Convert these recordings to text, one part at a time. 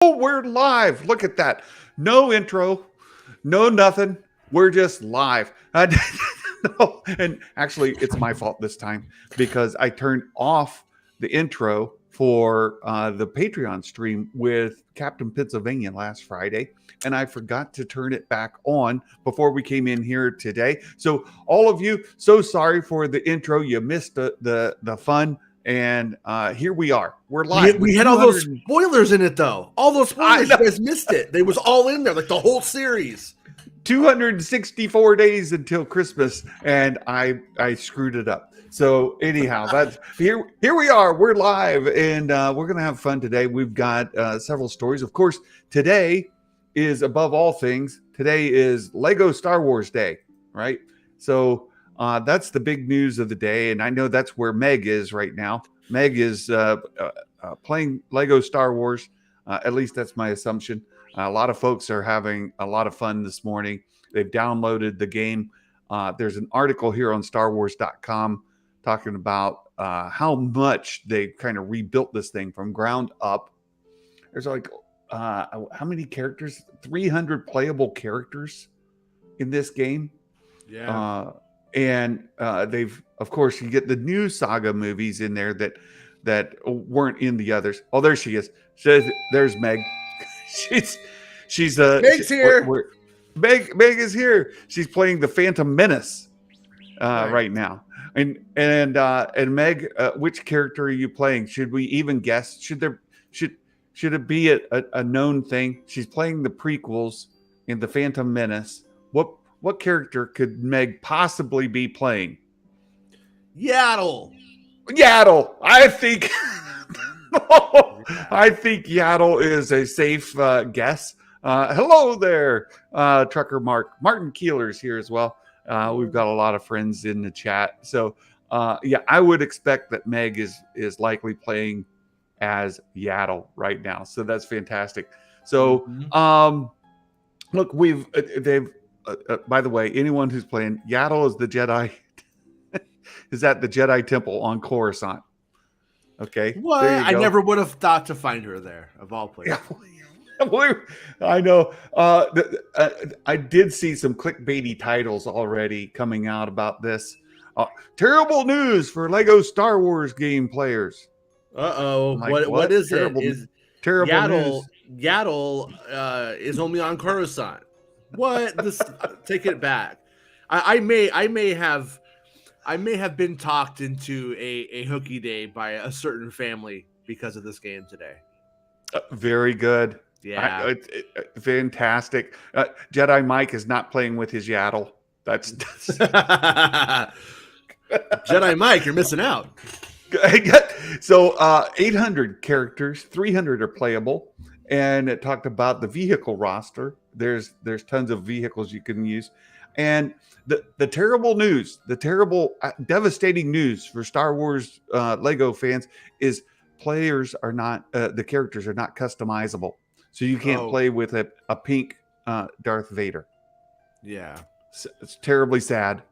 Oh, we're live. Look at that. No intro, no nothing. We're just live. No, and actually, it's my fault this time because I turned off the intro for the Patreon stream with Captain Pennsylvania last Friday, and I forgot to turn it back on before we came in here today. So, all of you, so sorry for the intro. You missed the fun. And here we are. We're live. We had all those spoilers in it, though. All those spoilers, you guys missed it. They was all in there, like the whole series. 264 days until Christmas, and I screwed it up. So anyhow, that's here we are. We're live, and we're gonna have fun today. We've got several stories. Of course, today is above all things. Today is Lego Star Wars Day, right? So that's the big news of the day, and I know that's where Meg is right now. Meg is playing Lego Star Wars. At least that's my assumption. A lot of folks are having a lot of fun this morning. They've downloaded the game. There's an article here on StarWars.com talking about how much they kind of rebuilt this thing from ground up. There's like, how many characters? 300 playable characters in this game. Yeah. And they've, of course, you get the new saga movies in there that weren't in the others. Oh, there she is. There's Meg. she's Meg's here. Meg is here. She's playing the Phantom Menace right now. And Meg, which character are you playing? Should we even guess? Should it be a known thing? She's playing the prequels in the Phantom Menace. What character could Meg possibly be playing? Yaddle. I think I think Yaddle is a safe guess. Hello there, Trucker Martin Keeler's here as well. We've got a lot of friends in the chat. So yeah, I would expect that Meg is likely playing as Yaddle right now. So that's fantastic. So look, they've by the way, anyone who's playing, Yaddle is the Jedi is at the Jedi Temple on Coruscant. Okay. What? I never would have thought to find her there, of all places. Yeah. I know. I did see some clickbaity titles already coming out about this. Terrible news for Lego Star Wars game players. Uh-oh. What is terrible, it? Is terrible Yaddle, news. Yaddle is only on Coruscant. What? Take it back. I may have been talked into a hooky day by a certain family because of this game today. Very good. Yeah, fantastic. Jedi Mike is not playing with his Yaddle. That's Jedi Mike. You're missing out. So 800 characters, 300 are playable, and it talked about the vehicle roster. There's tons of vehicles you can use, and the terrible news, the terrible, devastating news for Star Wars Lego fans is players are not, the characters are not customizable. So you can't play with a pink Darth Vader. Yeah. It's terribly sad.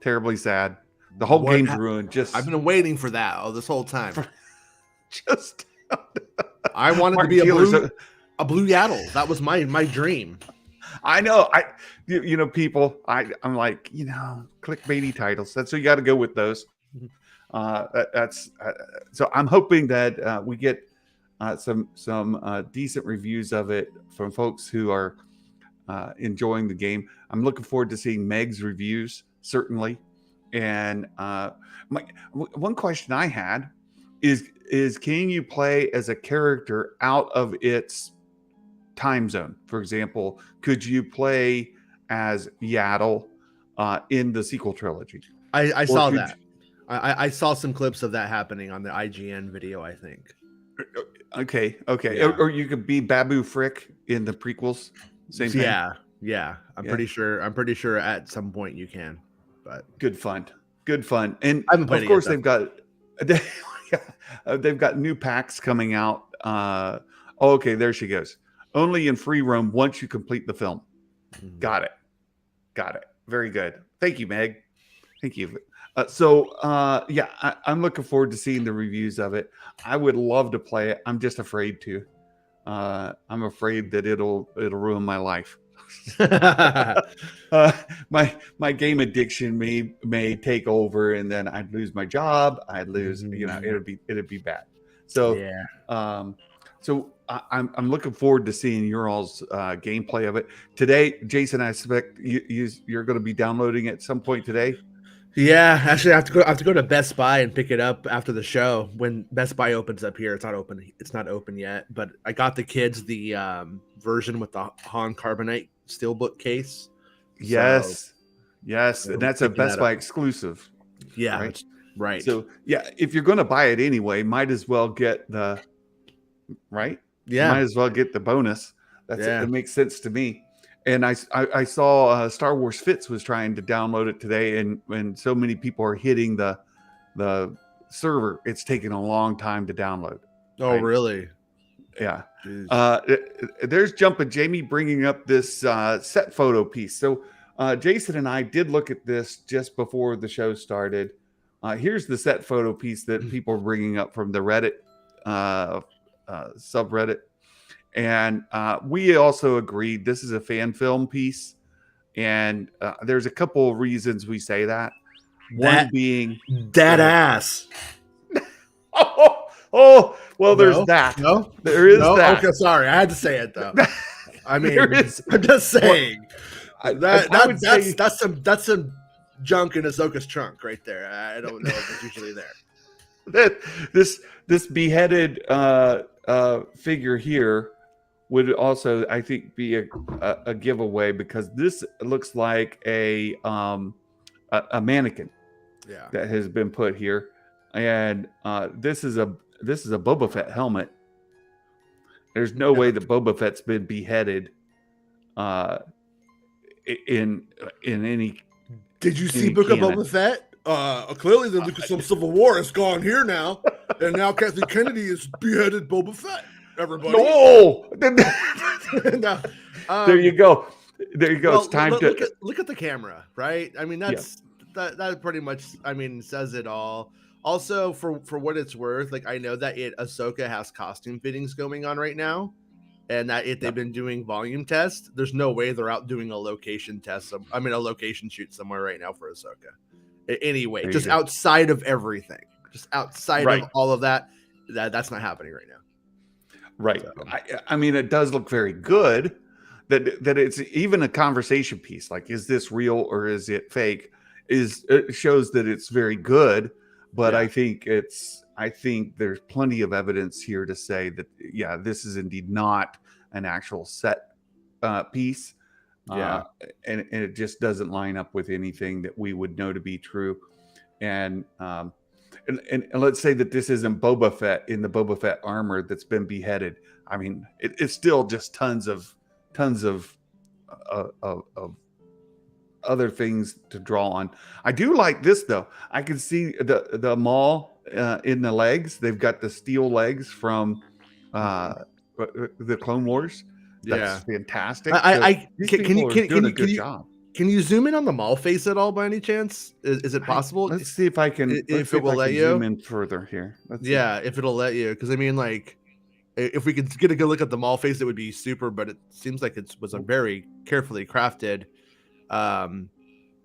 Terribly sad. The whole game's ruined. I've been waiting for that this whole time. I wanted Martin to be Keeler's a blue Yaddle. That was my dream. I know. People, I'm like, clickbaity titles. So you got to go with those. So I'm hoping that we get some decent reviews of it from folks who are enjoying the game. I'm looking forward to seeing Meg's reviews, certainly. And one question I had is can you play as a character out of its time zone? For example, could you play as Yaddle in the sequel trilogy? I saw that. I saw some clips of that happening on the IGN video, I think. Okay. Yeah. Or you could be Babu Frick in the prequels. Same thing. Yeah. I'm pretty sure at some point you can. But good fun. And of course they've got new packs coming out. Okay, there she goes. Only in free roam once you complete the film. Mm-hmm. Got it. Very good. Thank you, Meg. Thank you. I'm looking forward to seeing the reviews of it. I would love to play it. I'm just afraid to. I'm afraid that it'll ruin my life. Yeah. My game addiction may take over, and then I'd lose my job. I'd lose, it'd be bad. So, um, I'm looking forward to seeing your all's gameplay of it today. Jason, I expect you're going to be downloading it at some point today. Yeah, actually, I have to go to Best Buy and pick it up after the show. When Best Buy opens up here, it's not open. It's not open yet. But I got the kids the version with the Han Carbonite steelbook case. Yes, yes, and that's a Best Buy exclusive. Yeah, right? Right. So yeah, if you're going to buy it anyway, might as well get the right. Yeah, might as well get the bonus. It makes sense to me. And I saw Star Wars Fits was trying to download it today, and when so many people are hitting the server, it's taking a long time to download. Oh, right? Really? Yeah. There's Jumpin' Jamie bringing up this set photo piece. So Jason and I did look at this just before the show started. Here's the set photo piece that people are bringing up from the Reddit subreddit. And we also agreed this is a fan film piece. And there's a couple of reasons we say that. One being that ass. Oh, well, there's that. No, there is that. Okay, sorry, I had to say it though. I mean, I'm just saying that's some junk in Ahsoka's trunk right there. I don't know if it's usually there. This beheaded figure here would also, I think, be a giveaway, because this looks like a mannequin that has been put here, and this is a Boba Fett helmet. There's no way that Boba Fett's been beheaded in any. Did you see Book of Boba Fett? Clearly, the Lucasfilm Civil War has gone here now, and now Kathleen Kennedy has beheaded Boba Fett. Everybody, no. No. There you go. There you go. Well, it's time to look at the camera, right? I mean, that pretty much, I mean, says it all. Also, for what it's worth, like, I know that Ahsoka has costume fittings going on right now, and that they've been doing volume tests. There's no way they're out doing a location test. A location shoot somewhere right now for Ahsoka. Anyway, just outside of everything, just outside of all of that, that's not happening right now. Right. So, I mean, it does look very good. That it's even a conversation piece. Like, is this real or is it fake? It shows that it's very good. But I think there's plenty of evidence here to say that this is indeed not an actual set piece. And it just doesn't line up with anything that we would know to be true. And let's say that this isn't Boba Fett in the Boba Fett armor that's been beheaded. I mean, it's still just tons of other things to draw on. I do like this though. I can see the maul in the legs. They've got the steel legs from the Clone Wars. That's fantastic. Can you do a good job. Can you zoom in on the Maul face at all by any chance? Is it possible? Let's see if I can. If it will let you zoom in further here. If it'll let you, because I mean, like, if we could get a good look at the Maul face, it would be super. But it seems like it was a very carefully crafted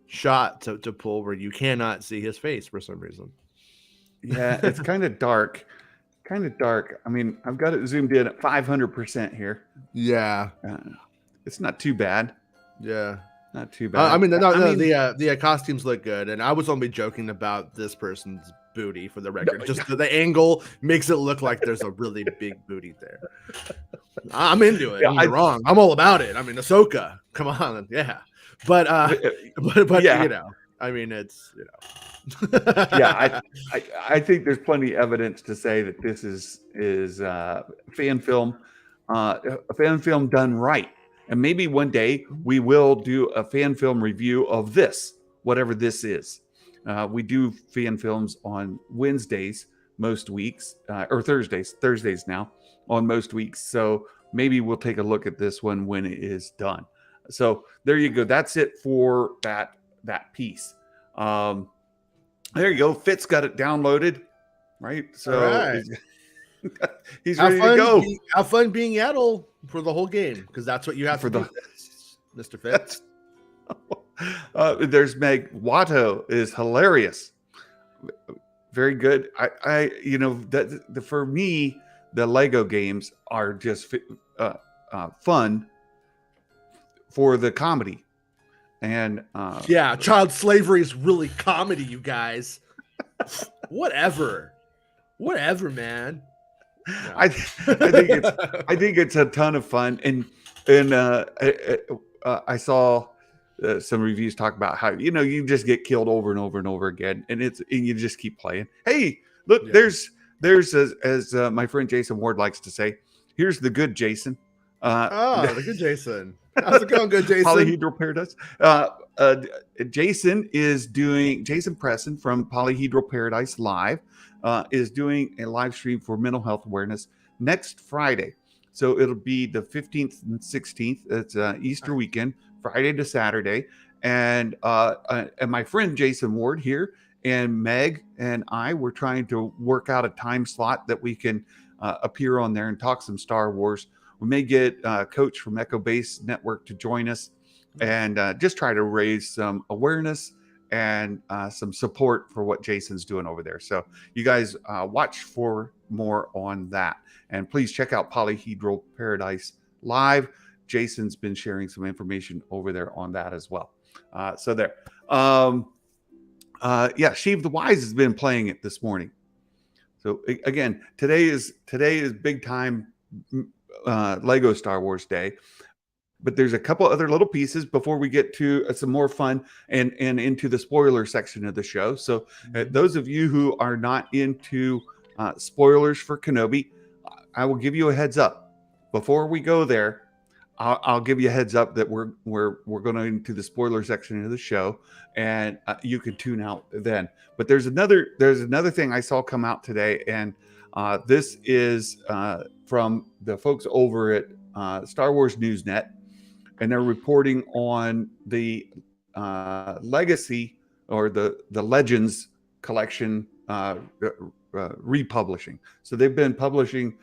shot to pull where you cannot see his face for some reason. Yeah, it's kind of dark. I mean, I've got it zoomed in at 500% here. Yeah, it's not too bad. Yeah. Not too bad. The costumes look good, and I was only joking about this person's booty for the record. The angle makes it look like there's a really big booty there. I'm into it. You're wrong. I'm all about it. I mean, Ahsoka, come on, yeah. But you know, I mean, it's I think there's plenty of evidence to say that this is fan film, a fan film done right. And maybe one day we will do a fan film review of this, whatever this is. We do fan films on Wednesdays most weeks, or Thursdays now on most weeks. So maybe we'll take a look at this one when it is done. So there you go. That's it for that piece. There you go. Fitz got it downloaded, right? So He's ready to go. Have fun being Yaddle for the whole game, because that's what you have For to the- do, Mr. Fitz. There's Meg Watto is hilarious. Very good. I for me, the Lego games are just fun for the comedy. And yeah, child slavery is really comedy, you guys. Whatever, man. No. I think it's a ton of fun, and I saw some reviews talk about how you just get killed over and over and over again, and you just keep playing. Hey, look, Yeah. there's as my friend Jason Ward likes to say, here's the good Jason. The good Jason. How's it going, good Jason? Polyhedral Paradise. Jason Preston from Polyhedral Paradise Live is doing a live stream for mental health awareness next Friday. So it'll be the 15th and 16th. It's Easter weekend, Friday to Saturday. And my friend Jason Ward here and Meg and I were trying to work out a time slot that we can appear on there and talk some Star Wars. We may get Coach from Echo Base Network to join us and just try to raise some awareness and some support for what Jason's doing over there. So you guys watch for more on that. And please check out Polyhedral Paradise Live. Jason's been sharing some information over there on that as well. So there. Sheev the Wise has been playing it this morning. So again, today is big time Lego Star Wars Day. But there's a couple other little pieces before we get to some more fun and into the spoiler section of the show. So those of you who are not into spoilers for Kenobi, I will give you a heads up. Before we go there, I'll give you a heads up that we're going into the spoiler section of the show, and you can tune out then. But there's another thing I saw come out today, and this is from the folks over at Star Wars Newsnet. And they're reporting on the legacy or the Legends collection republishing. So they've been publishing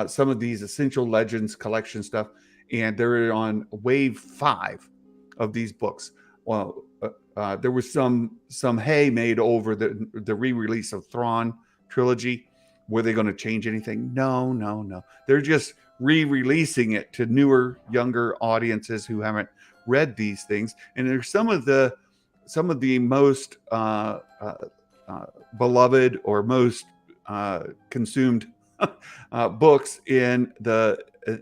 some of these Essential Legends collection stuff, and they're on wave 5 of these books. Well, there was some hay made over the re-release of Thrawn trilogy. Were they going to change anything? No. They're just re-releasing it to newer, younger audiences who haven't read these things. And there's some of the most beloved or most consumed books in the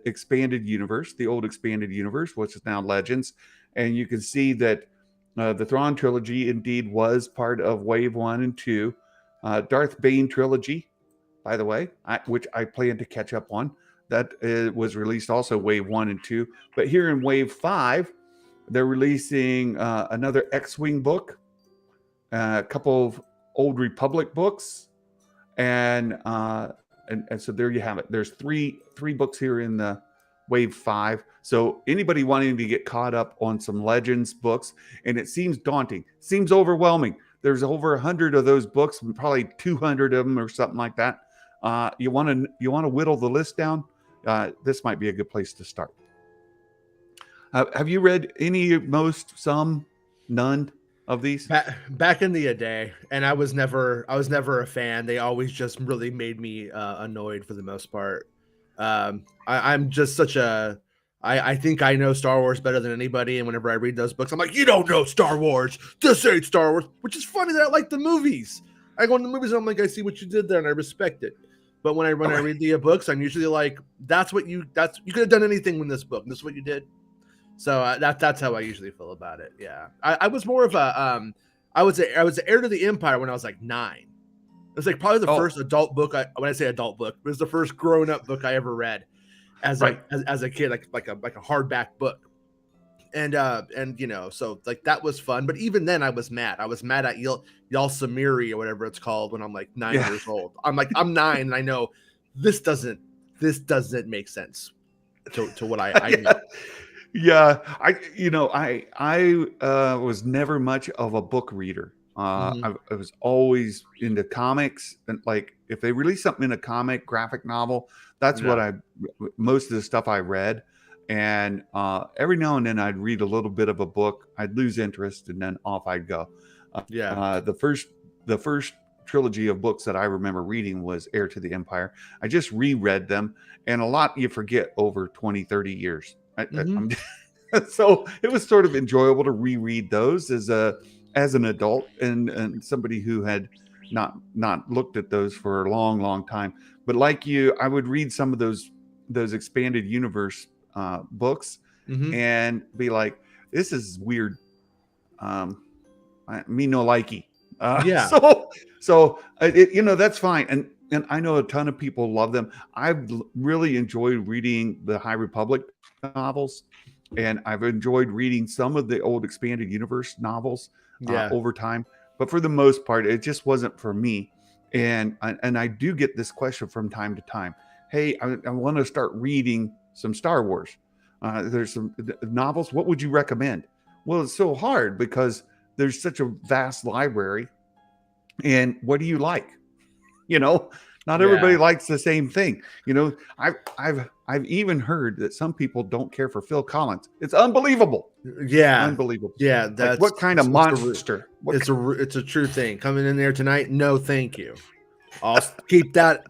expanded universe, the old expanded universe, which is now Legends. And you can see that the Thrawn trilogy indeed was part of Wave 1 and 2. Darth Bane trilogy, by the way, which I plan to catch up on. That was released also Wave 1 and 2. But here in Wave 5, they're releasing another X-Wing book, a couple of Old Republic books, and so there you have it. There's three books here in the Wave 5. So anybody wanting to get caught up on some Legends books, and it seems daunting, seems overwhelming. There's over 100 of those books, probably 200 of them or something like that. You want to whittle the list down? This might be a good place to start. Have you read any, most, some, none of these? Back in the day, and I was never a fan. They always just really made me annoyed for the most part. I'm just such a I think I know Star Wars better than anybody, and whenever I read those books, I'm like, you don't know Star Wars. This ain't Star Wars. Which is funny that I like the movies. I go in the movies and I'm like, I see what you did there, and I respect it. But when I read the books, I'm usually like, you could have done anything with this book. This is what you did. So that's how I usually feel about it. Yeah, I was more of a I was the heir to the Empire when I was like 9. It was like probably the first adult book. When I say adult book, it was the first grown up book I ever read as a kid, like a hardback book. And so like that was fun. But even then, I was mad. I was mad at Yal Samiri or whatever it's called when I'm like 9 years old. I'm 9 and I know this doesn't make sense to what I know. Yeah, I was never much of a book reader. I was always into comics, and like if they release something in a comic graphic novel, that's what most of the stuff I read. And every now and then I'd read a little bit of a book, I'd lose interest, and then off I'd go. The first trilogy of books that I remember reading was Heir to the Empire. I just reread them, and a lot you forget over 20, 30 years. So it was sort of enjoyable to reread those as an adult and somebody who had not looked at those for a long time. But like you, I would read some of those expanded universe books and be like, this is weird. Me no likey. So that's fine. And I know a ton of people love them. I've really enjoyed reading the High Republic novels, and I've enjoyed reading some of the old expanded universe novels over time. But for the most part, it just wasn't for me. And I do get this question from time to time. Hey, I want to start reading some Star Wars. There's some novels. What would you recommend? Well, it's so hard because there's such a vast library. And what do you like? Not everybody likes the same thing. I've even heard that some people don't care for Phil Collins. It's unbelievable. Unbelievable. That's like, what kind of monster? It's a true thing. Coming in there tonight, no, thank you. I'll keep that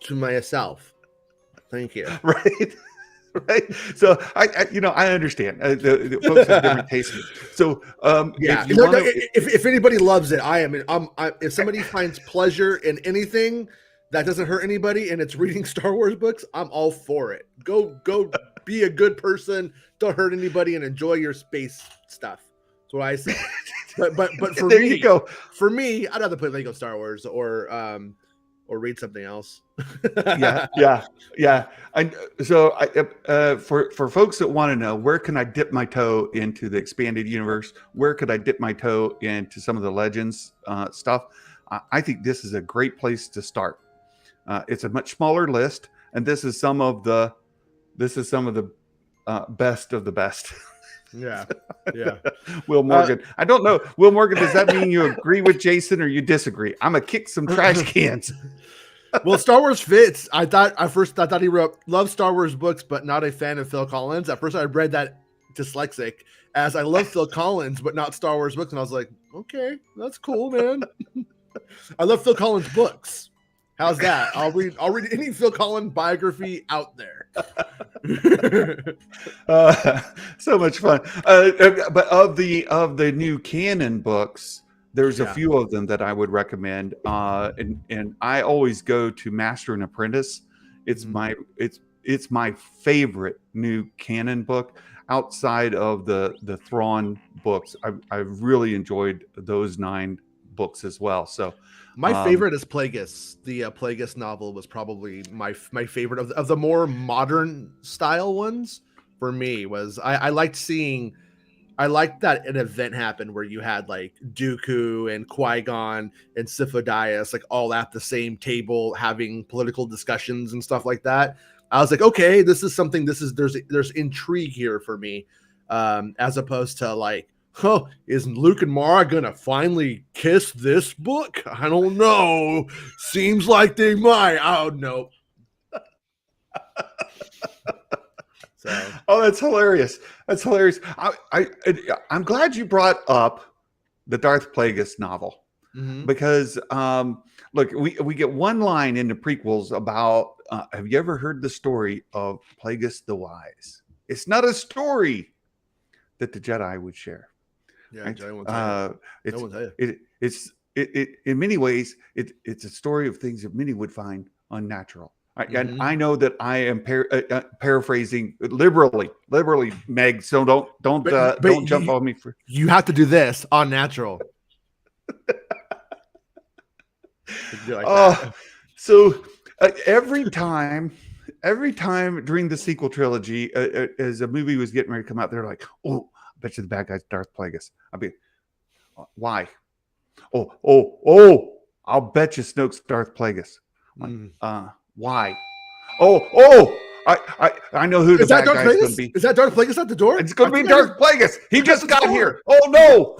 to myself. Thank you. Right. So I understand the folks have different tastes. So if anybody loves it, if somebody finds pleasure in anything that doesn't hurt anybody and it's reading Star Wars books, I'm all for it. Go be a good person, don't hurt anybody, and enjoy your space stuff. That's what I say. But for there me, you go. For me, I'd rather play Lego Star Wars or read something else. Yeah. For folks that want to know, where can I dip my toe into the expanded universe? Where could I dip my toe into some of the Legends stuff? I think this is a great place to start. It's a much smaller list, and this is some of the best of the best. Yeah. Will Morgan. I don't know. Will Morgan, does that mean you agree with Jason or you disagree? I'm gonna kick some trash cans. Well, Star Wars fits. I thought he wrote love Star Wars books, but not a fan of Phil Collins. At first, I read that dyslexic as I love Phil Collins, but not Star Wars books, and I was like, okay, that's cool, man. I love Phil Collins books. How's that? I'll read any Phil Collins biography out there. So much fun. But of the new canon books, there's a few of them that I would recommend. And I always go to Master and Apprentice. It's my favorite new canon book outside of the Thrawn books. I've really enjoyed those 9 books as well. So my favorite is Plagueis. The Plagueis novel was probably my favorite of the more modern style ones. For me, was I liked that an event happened where you had like Dooku and Qui-Gon and Sif O-Dyas like all at the same table having political discussions and stuff like that. I was like, okay, this is something. There's intrigue here for me, as opposed to like, is Luke and Mara gonna finally kiss this book? I don't know. Seems like they might. Oh no. That's hilarious. I'm glad you brought up the Darth Plagueis novel because look, we get one line in the prequels about have you ever heard the story of Plagueis the Wise? It's not a story that the Jedi would share. Yeah, right? Jedi won't tell you. No one tell you. It's in many ways it's a story of things that many would find unnatural. And I know that I am paraphrasing liberally, Meg. So don't jump on me for. You have to do this unnatural. So every time during the sequel trilogy, as a movie was getting ready to come out, they're like, "Oh, I bet you the bad guy's Darth Plagueis." I'll be, why? I'll bet you Snoke's Darth Plagueis. Why? I know who the Is that bad Darth guy's going to Plagueis? be. Is that Darth Plagueis at the door? It's going to be Darth Plagueis. He just got here. Oh no!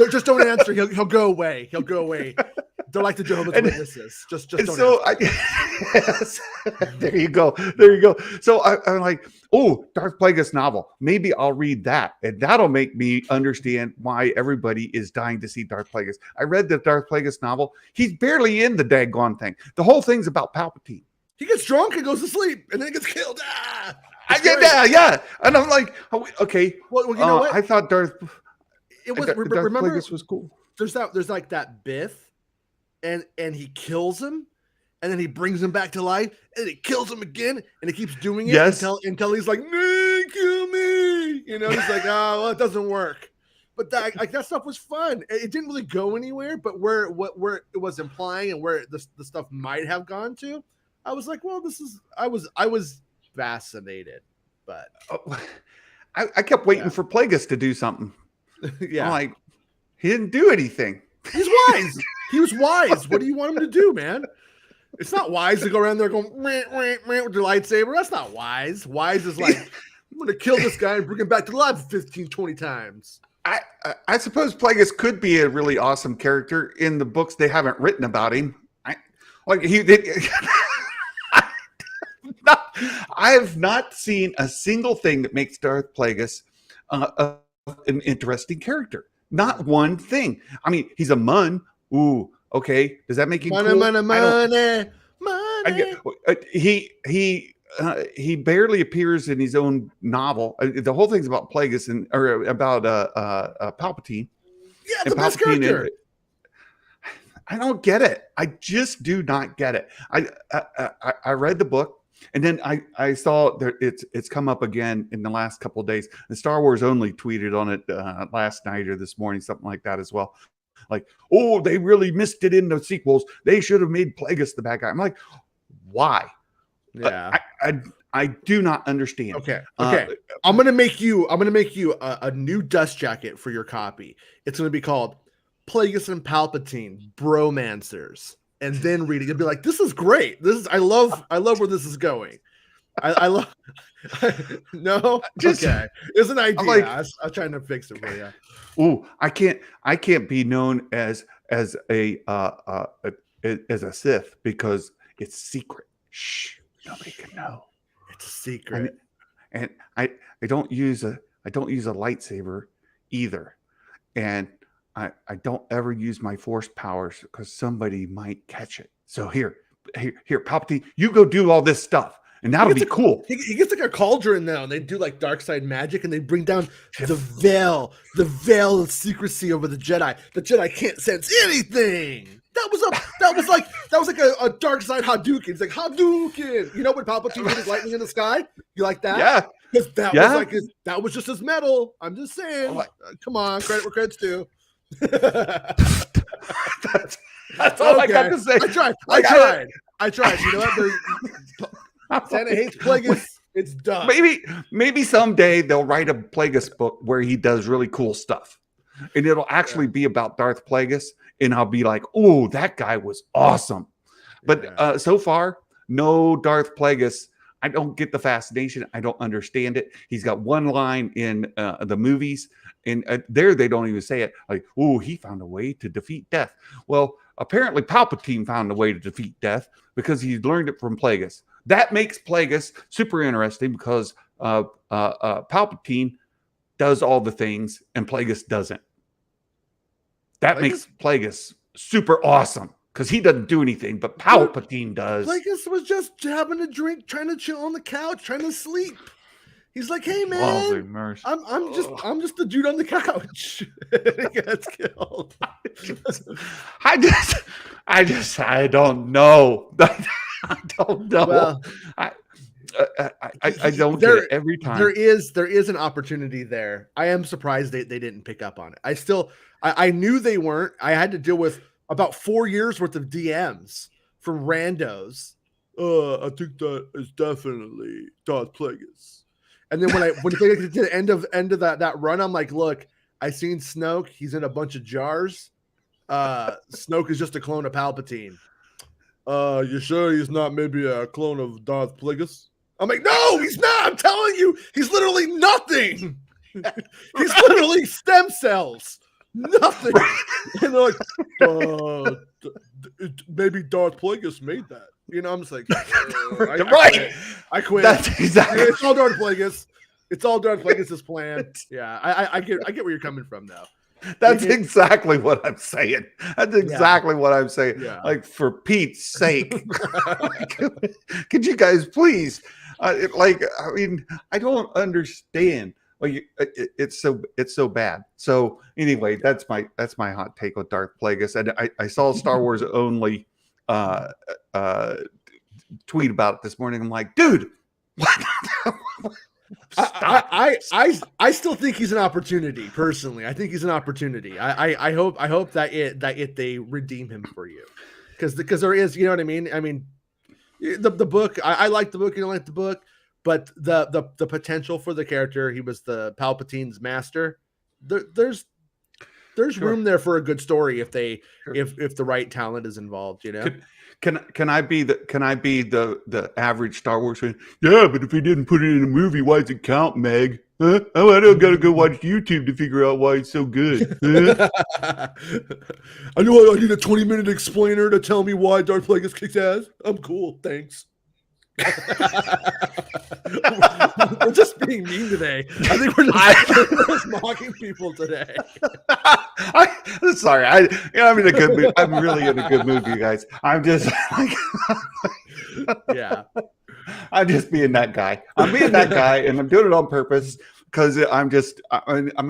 Just don't answer. He'll go away. He'll go away. Don't like the Jehovah's Witnesses. Just don't. So yes, there you go. There you go. So I'm like, oh, Darth Plagueis novel. Maybe I'll read that, and that'll make me understand why everybody is dying to see Darth Plagueis. I read the Darth Plagueis novel. He's barely in the daggone thing. The whole thing's about Palpatine. He gets drunk and goes to sleep, and then he gets killed. Yeah. And I'm like, okay. Well, you know what? I thought Darth Remember, Plagueis was cool. There's like that Biff, and he kills him, and then he brings him back to life, and he kills him again, and he keeps doing it until he's like, no, kill me. You know, he's like, oh, well, it doesn't work. But that stuff was fun. It didn't really go anywhere, but where it was implying and where the stuff might have gone to, I was like, well, I was fascinated, but I kept waiting for Plagueis to do something. Yeah, I'm like, he didn't do anything. He's wise. He was wise. What do you want him to do, man? It's not wise to go around there going meh, meh, meh, with your lightsaber. That's not wise. Wise is like, I'm going to kill this guy and bring him back to life 15, 20 times. I suppose Plagueis could be a really awesome character in the books they haven't written about him. I have not seen a single thing that makes Darth Plagueis an interesting character. Not one thing. I mean, he's a mun. Ooh, okay. Does that make him cool? Money. He barely appears in his own novel. The whole thing's about Plagueis or about Palpatine. Yeah, the best character. I don't get it. I just do not get it. I read the book, and then I saw that it's come up again in the last couple of days. And Star Wars Only tweeted on it last night or this morning, something like that as well. Like, oh, they really missed it in the sequels. They should have made Plagueis the bad guy. I'm like, why? Yeah, I do not understand. Okay. I'm gonna make you a new dust jacket for your copy. It's gonna be called Plagueis and Palpatine Bromancers, and then read it. You'll be like, "This is great. I love where this is going." I love. No, okay. It's an idea. Like, I'm trying to fix it for you. Ooh, I can't be known as a Sith because it's secret. Shh, nobody can know. It's a secret. And I don't use a lightsaber either, and I don't ever use my force powers because somebody might catch it. So here, Palpatine, you go do all this stuff, and that'll be cool. He gets like a cauldron now, and they do like dark side magic, and they bring down the veil of secrecy over the Jedi. The Jedi can't sense anything. That was like a dark side Hadouken. It's like Hadouken. You know when Palpatine hit his lightning in the sky? You like that? Yeah. Because that was just his metal. I'm just saying. Come on, credit where credit's due. That's all I got to say. I tried. You know what? Santa hates Plagueis. It's done. Maybe someday they'll write a Plagueis book where he does really cool stuff, and it'll actually be about Darth Plagueis, and I'll be like, "Oh, that guy was awesome." But so far, no Darth Plagueis. I don't get the fascination. I don't understand it. He's got one line in the movies, and there they don't even say it. Like, oh, he found a way to defeat death. Well, apparently Palpatine found a way to defeat death because he learned it from Plagueis. That makes Plagueis super interesting because Palpatine does all the things and Plagueis doesn't. That makes Plagueis super awesome. Because he doesn't do anything, but Palpatine does. Plagueis was just having a drink, trying to chill on the couch, trying to sleep. He's like, "Hey man, I'm just the dude on the couch." He gets killed. I don't know. I don't know. Well, I don't get it every time. There is an opportunity there. I am surprised they didn't pick up on it. I knew they weren't. I had to deal with about 4 years worth of DMs from randos. I think that is definitely Darth Plagueis. And then when they get to the end of that run, I'm like, look, I seen Snoke. He's in a bunch of jars. Snoke is just a clone of Palpatine. You sure he's not maybe a clone of Darth Plagueis? I'm like, no, he's not. I'm telling you, he's literally nothing. He's literally stem cells. Nothing. And they're like, maybe Darth Plagueis made that. You know, I'm just like, I quit. That's exactly. It's all Darth Plagueis. It's all Darth Plagueis' plan. Yeah, I get where you're coming from though. That's exactly what I'm saying. That's exactly what I'm saying. Yeah. Like, for Pete's sake, could you guys please? I mean, I don't understand. Like, it's so bad. So anyway, that's my hot take with Darth Plagueis. And I saw Star Wars Only tweet about it this morning. I'm like, dude, what? I still think he's an opportunity. Personally, I think he's an opportunity. I hope that they redeem him for you, because there is, you know what I mean. I mean, the book. I like the book. You don't like the book, but the potential for the character. He was the Palpatine's master. There's room there for a good story if the right talent is involved. You know. Can I be the average Star Wars fan? Yeah, but if he didn't put it in a movie, why does it count, Meg? Huh? Oh, I don't gotta go watch YouTube to figure out why it's so good. Huh? I know I need a 20-minute explainer to tell me why Darth Plagueis kicks ass. I'm cool, thanks. We're just being mean today. I think we're just mocking people today. I'm sorry. I'm in a good mood. I'm really in a good mood, you guys. I'm just yeah. I'm just being that guy. I'm being that guy, and I'm doing it on purpose because I'm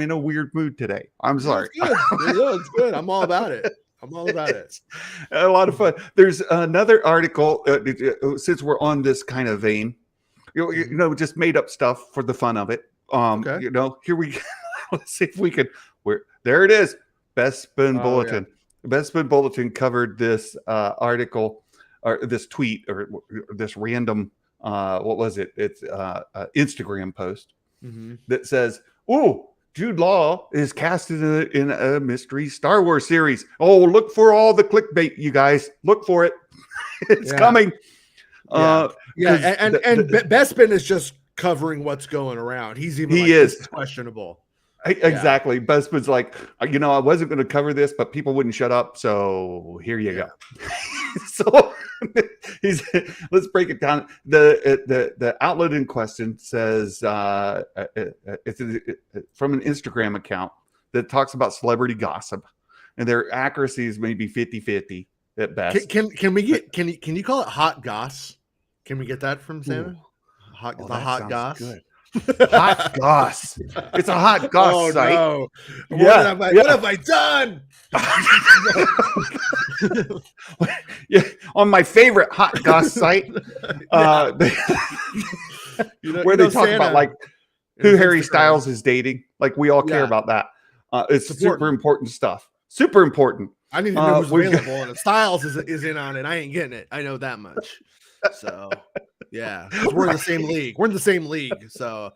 in a weird mood today. I'm sorry. It's good. I'm all about it. It's a lot of fun. There's another article, since we're on this kind of vein, you know, just made up stuff for the fun of it. Okay. You know, here we go. Let's see if we can. There it is. Best Spin Bulletin. Yeah. Best Spin Bulletin covered this article, or this tweet, or this random. What was it? It's Instagram post that says, "Oh, Jude Law is casted in a mystery Star Wars series. Oh, look for all the clickbait, you guys. Look for it. It's coming." And Bespin is just covering what's going around. He's even this is questionable. Exactly. Bespin's like, you know, I wasn't going to cover this, but people wouldn't shut up, so here you go. So let's break it down. The outlet in question says it's from an Instagram account that talks about celebrity gossip, and their accuracies may be 50-50 at best. Can you call it hot goss? Can we get that from Santa? Hot goss. Good. Hot goss. It's a hot goss site. No. Yeah. What have I done? Yeah, on my favorite hot goss site, where they talk Santa about like who Harry Styles is dating. Like, we all care about that. It's super important stuff. Super important. I need to know who's available, and Styles is in on it. I ain't getting it. I know that much. So yeah, we're in the same league. So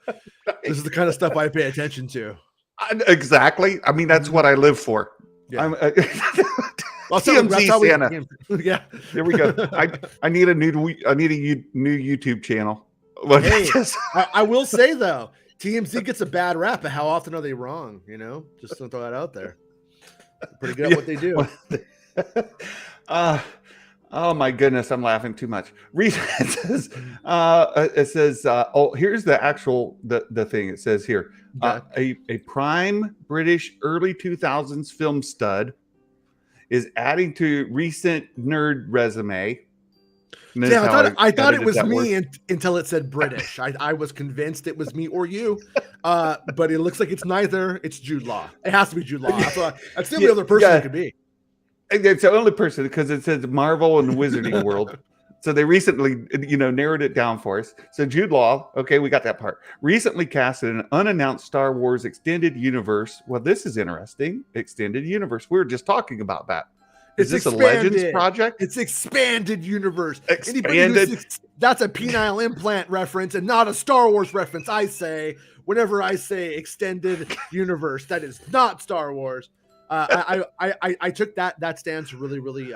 this is the kind of stuff I pay attention to. Exactly. I mean, that's what I live for. Yeah. TMZ Santa. Yeah. There we go. I need a new YouTube channel. Hey, I will say though, TMZ gets a bad rap, but how often are they wrong? You know, just don't throw that out there. They're pretty good at what they do. Oh my goodness, I'm laughing too much. It says, here's the actual the thing. It says here, a prime British early 2000s film stud is adding to recent nerd resume. Yeah, I thought it was me until it said British. I was convinced it was me or you, but it looks like it's neither. It's Jude Law. It has to be Jude Law. That's the only other person it could be. It's the only person, because it says Marvel and the Wizarding World. So they recently, narrowed it down for us. So Jude Law, okay, we got that part. Recently casted in an unannounced Star Wars extended universe. Well, this is interesting. Extended universe. We were just talking about that. Is this expanded. A Legends project? It's expanded universe. Expanded. That's a penile implant reference and not a Star Wars reference. I say, whenever I say extended universe, that is not Star Wars. I took that stance really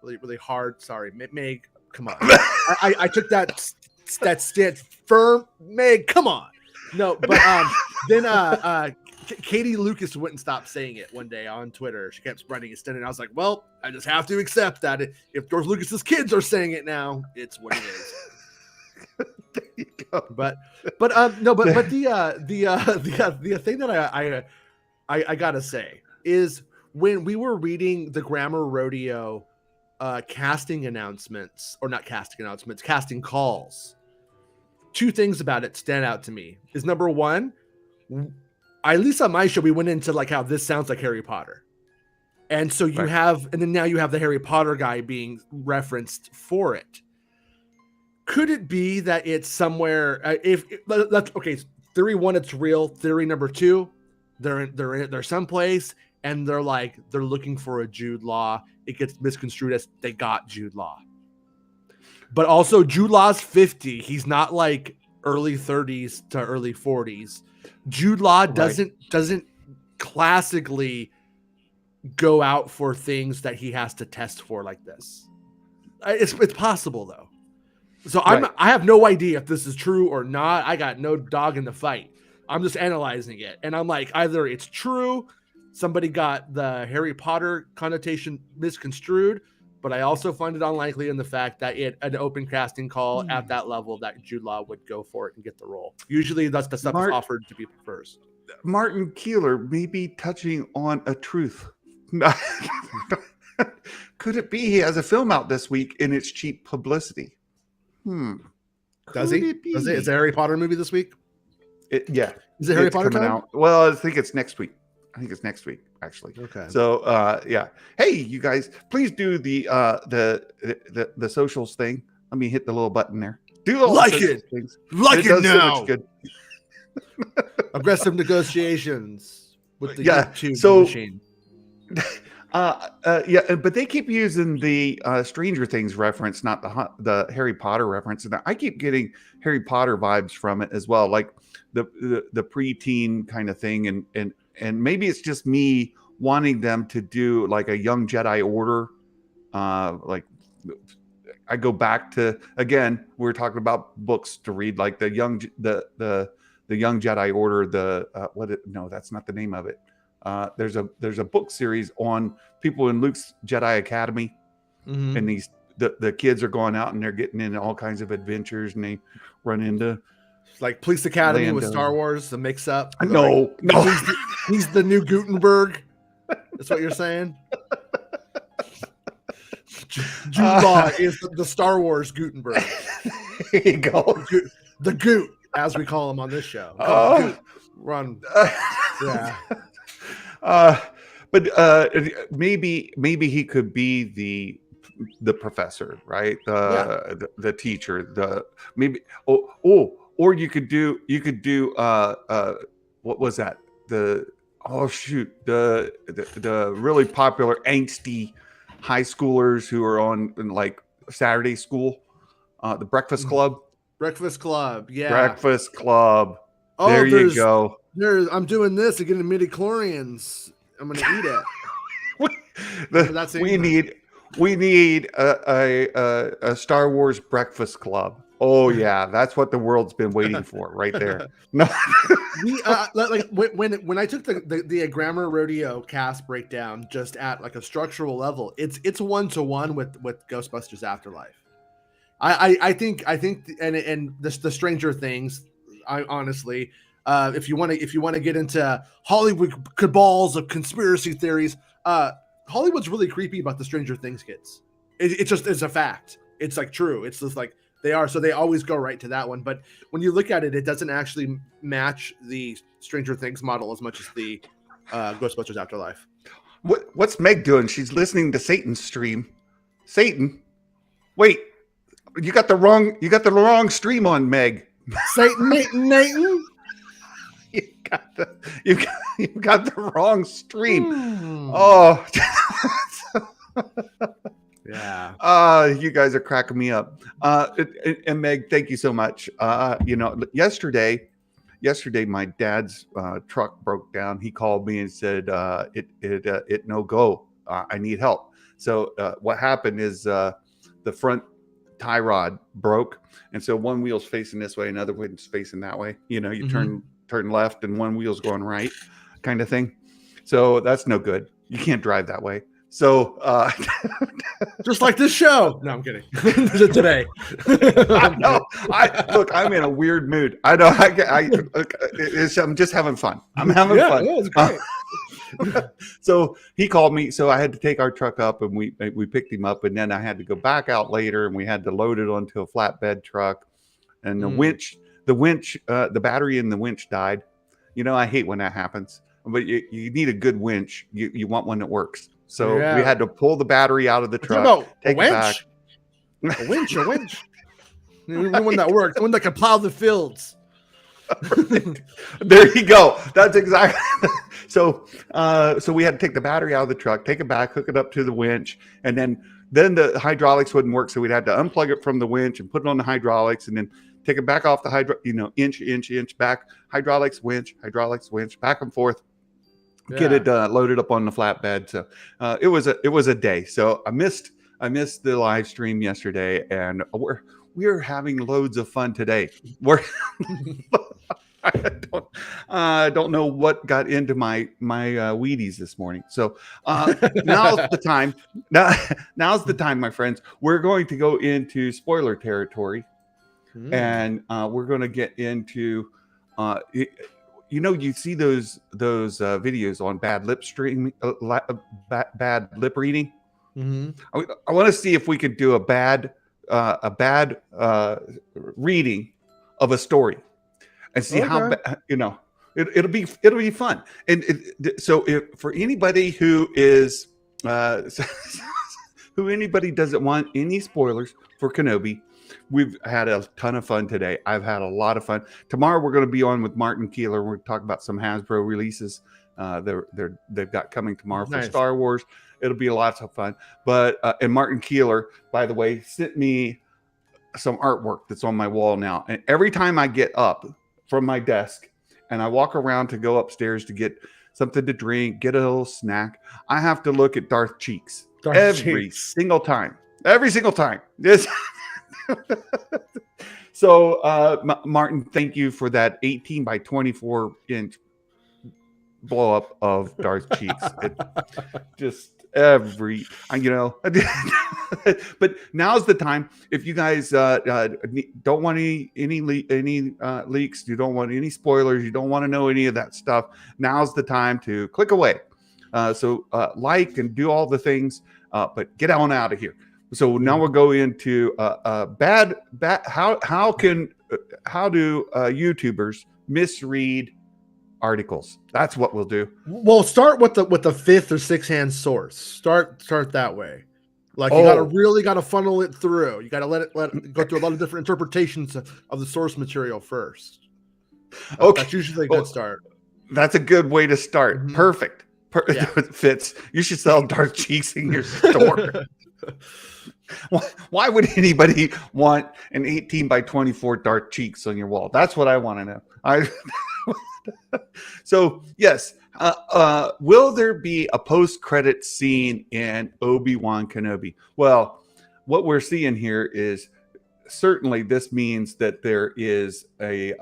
really, really hard. Sorry, Meg. Come on. I took that stance firm. Meg, come on. No, but then Katie Lucas wouldn't stop saying it one day on Twitter. She kept spreading it, and I was like, well, I just have to accept that if George Lucas's kids are saying it now, it's what it is. There you go. But the thing that I gotta say is when we were reading the Grammar Rodeo casting calls, two things about it stand out to me. Is number one, at least on my show, we went into like how this sounds like Harry Potter. And so you have, and then now you have the Harry Potter guy being referenced for it. Could it be that it's somewhere? Okay. Theory one, it's real. Theory number two, they're someplace and they're looking for a Jude Law. It gets misconstrued as they got Jude Law, but also Jude Law's 50. He's not like early 30s to early 40s. Jude Law doesn't classically go out for things that he has to test for like this. It's possible though. So I have no idea if this is true or not. I got no dog in the fight. I'm just analyzing it. And I'm like, either it's true, somebody got the Harry Potter connotation misconstrued, but I also find it unlikely in the fact that an open casting call at that level that Jude Law would go for it and get the role. Usually that's the stuff that's offered to people first. Martin Keeler may be touching on a truth. Could it be he has a film out this week and it's cheap publicity? Does he? Is it a Harry Potter movie this week? Yeah. Is it Harry Potter coming time? out? Well, I think it's next week. Actually. Okay. So yeah. Hey, you guys, please do the socials thing. Let me hit the little button there. Do all like the it. Things. Like it now. So much good. Aggressive negotiations with the YouTube machine. But they keep using the Stranger Things reference, not the Harry Potter reference, and I keep getting Harry Potter vibes from it as well, like the preteen kind of thing, and maybe it's just me wanting them to do like a Young Jedi Order, like I go back to, again, we were talking about books to read, like the Young Jedi Order, no, that's not the name of it. There's a book series on people in Luke's Jedi Academy, and the kids are going out and they're getting into all kinds of adventures, and they run into like Police Academy with Star Wars, the mix up. No. He's the new Gutenberg. That's what you're saying. Jude Law is the Star Wars Gutenberg. There you go. The Goot, as we call him on this show. Run. Yeah. But maybe he could be the professor, right? The teacher. Or you could do what was that? The really popular angsty high schoolers who are on like Saturday school, the Breakfast Club. Breakfast Club, yeah. Breakfast Club. Oh, there you go. I'm doing this to get into midichlorians. I'm gonna eat it. We need a Star Wars Breakfast Club. Oh yeah, that's what the world's been waiting for, right there. No, when I took the Grammar Rodeo cast breakdown just at like a structural level, it's 1-to-1 with Ghostbusters Afterlife. I think and the Stranger Things. I honestly. If you want to get into Hollywood cabals of conspiracy theories, Hollywood's really creepy about the Stranger Things kids. It's a fact. It's like true. It's just like they are. So they always go right to that one. But when you look at it, it doesn't actually match the Stranger Things model as much as the Ghostbusters Afterlife. What's Meg doing? She's listening to Satan's stream. Satan, wait, you got the wrong stream on, Meg. Satan, Nathan. You got the wrong stream. Oh, yeah. You guys are cracking me up. And Meg, thank you so much. Yesterday, my dad's truck broke down. He called me and said, "It no go. I need help." So what happened is the front tie rod broke, and so one wheel's facing this way, another one's facing that way. You know, you turn left, and one wheel's going right, kind of thing. So that's no good. You can't drive that way. So just like this show. No, I'm kidding. Today. Look, I'm in a weird mood. I know. I'm just having fun. I'm having fun. Yeah, it's great. So he called me. So I had to take our truck up, and we picked him up, and then I had to go back out later, and we had to load it onto a flatbed truck, and the winch, the battery in the winch died. You know, I hate when that happens, but you need a good winch. You want one that works. So we had to pull the battery out of the truck, take it back. A winch. The one that works, the one that can plow the fields. There you go. That's exactly. So we had to take the battery out of the truck, take it back, hook it up to the winch, and then the hydraulics wouldn't work. So we'd had to unplug it from the winch and put it on the hydraulics, and then take it back off the inch back, hydraulics, winch, back and forth. Get it loaded up on the flatbed. So it was a day. So I missed the live stream yesterday, and we're having loads of fun today. I don't know what got into my Wheaties this morning. So now's the time. Now's the time, my friends. We're going to go into spoiler territory, and we're going to get into. You see those videos on bad lip streaming, bad lip reading. I want to see if we could do a bad reading of a story, and see how it'll be fun. And for anybody who is who anybody doesn't want any spoilers for Kenobi. We've had a ton of fun today. I've had a lot of fun. Tomorrow we're going to be on with Martin Keeler. We're going to talk about some Hasbro releases they've got coming tomorrow for Star Wars. It'll be lots of fun. But and Martin Keeler, by the way, sent me some artwork that's on my wall now. And every time I get up from my desk and I walk around to go upstairs to get something to drink, get a little snack, I have to look at Darth Cheeks every single time. Every single time. This. So, Martin, thank you for that 18 by 24 inch blow up of Darth Cheeks. It just but now's the time. If you guys don't want any leaks, you don't want any spoilers, you don't want to know any of that stuff, now's the time to click away. So like and do all the things, but get on out of here. So now we'll go into how do YouTubers misread articles? That's what we'll do. We'll start with the fifth or sixth hand source. Start that way. Like you gotta funnel it through. You gotta let it go through a lot of different interpretations of the source material first. Okay, that's usually a good start. That's a good way to start. Mm-hmm. Perfect. It fits. You should sell Darth Cheeks in your store. Why would anybody want an 18 by 24 Darth Cheeks on your wall? That's what I want to know. So yes, will there be a post-credit scene in Obi-Wan Kenobi? Well, what we're seeing here is certainly this means that there is a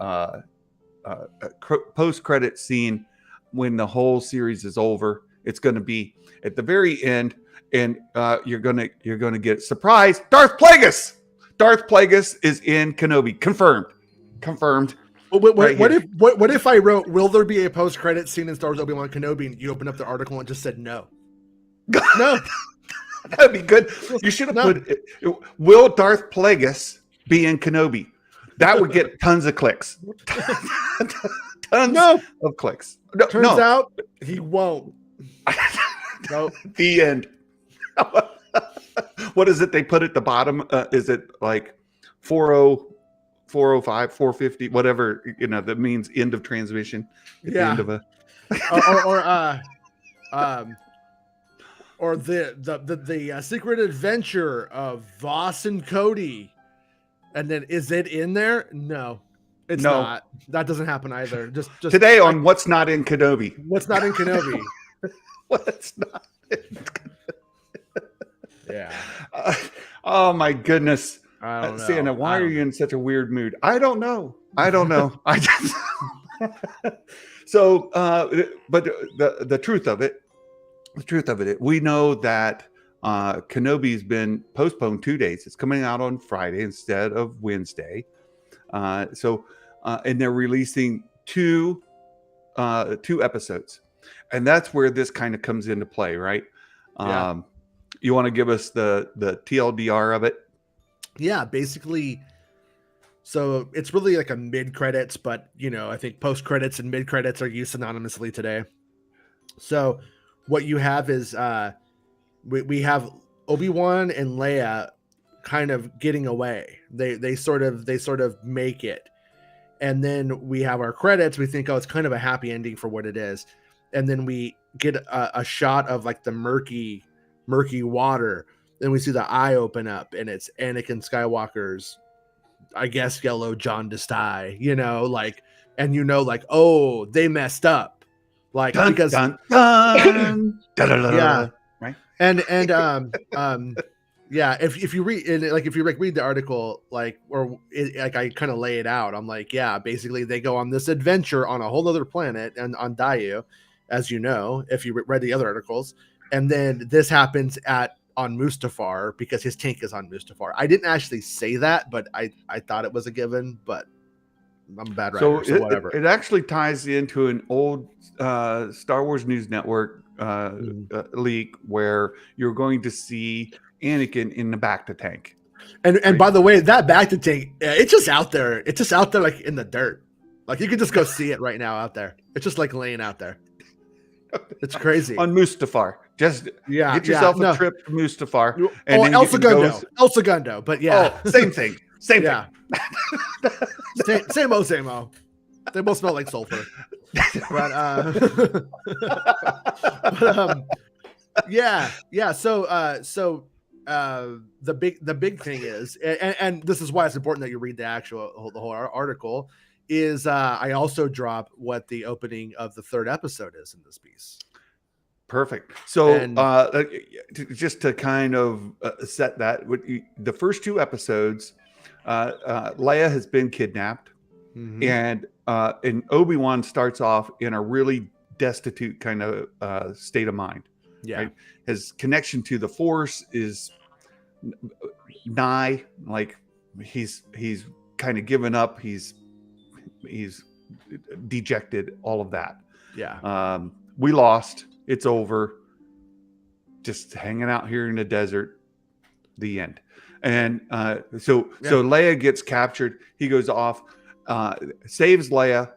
post-credit scene when the whole series is over. It's going to be at the very end. And you're gonna get surprised. Darth Plagueis. Darth Plagueis is in Kenobi. Confirmed. What if I wrote, will there be a post-credit scene in Star Wars Obi-Wan Kenobi, and you opened up the article and just said no? No. That'd be good. You should have put, will Darth Plagueis be in Kenobi? That would get tons of clicks. Tons of clicks. Turns out he won't. No. The end. What is it they put at the bottom? Is it like 40, 405, 450, whatever, that means end of transmission at the end of a or the secret adventure of Voss and Cody. And then is it in there? No. It's not. That doesn't happen either. Just today on What's Not in Kenobi. What's Not in Kenobi? What's not in Kenobi? Yeah. Oh my goodness. I don't know. Santa, why are you in such a weird mood? I don't know. I just so but the truth of it, we know that Kenobi's been postponed 2 days. It's coming out on Friday instead of Wednesday. And they're releasing two episodes, and that's where this kind of comes into play, right? Yeah. You want to give us the TLDR of it? Yeah, basically. So it's really like a mid credits, but I think post credits and mid credits are used synonymously today. So what you have is we have Obi-Wan and Leia kind of getting away. They sort of make it. And then we have our credits. We think, oh, it's kind of a happy ending for what it is. And then we get a shot of like the murky water. Then we see the eye open up, and it's Anakin Skywalker's, I guess, yellow jaundiced eye, oh, they messed up. Like, dun, because dun, dun, yeah. Right. And yeah, if you read read the article, I kind of lay it out. I'm like, yeah, basically they go on this adventure on a whole other planet and on Dayu, as you know, if you read the other articles, and then this happens on Mustafar because his tank is on Mustafar. I didn't actually say that, but I thought it was a given, but I'm a bad writer, so whatever. It actually ties into an old Star Wars News Network leak where you're going to see Anakin in the bacta tank. And right? By the way, that bacta tank, it's just out there. It's just out there like in the dirt. Like you can just go see it right now out there. It's just like laying out there. It's crazy. On Mustafar. Just get yourself a trip to Mustafar. And then El Segundo. But yeah. Oh, same thing. Same thing. Same-o. They both smell like sulfur. But yeah. So the big thing is, and this is why it's important that you read the whole article, is I also drop what the opening of the third episode is in this piece. Perfect. So just to kind of set that, the first two episodes, Leia has been kidnapped, and Obi-Wan starts off in a really destitute kind of state of mind. Yeah, right? His connection to the Force is nigh, like he's kind of given up. He's dejected. All of that. Yeah. We lost. It's over. Just hanging out here in the desert. The end. And so Leia gets captured. He goes off, saves Leia,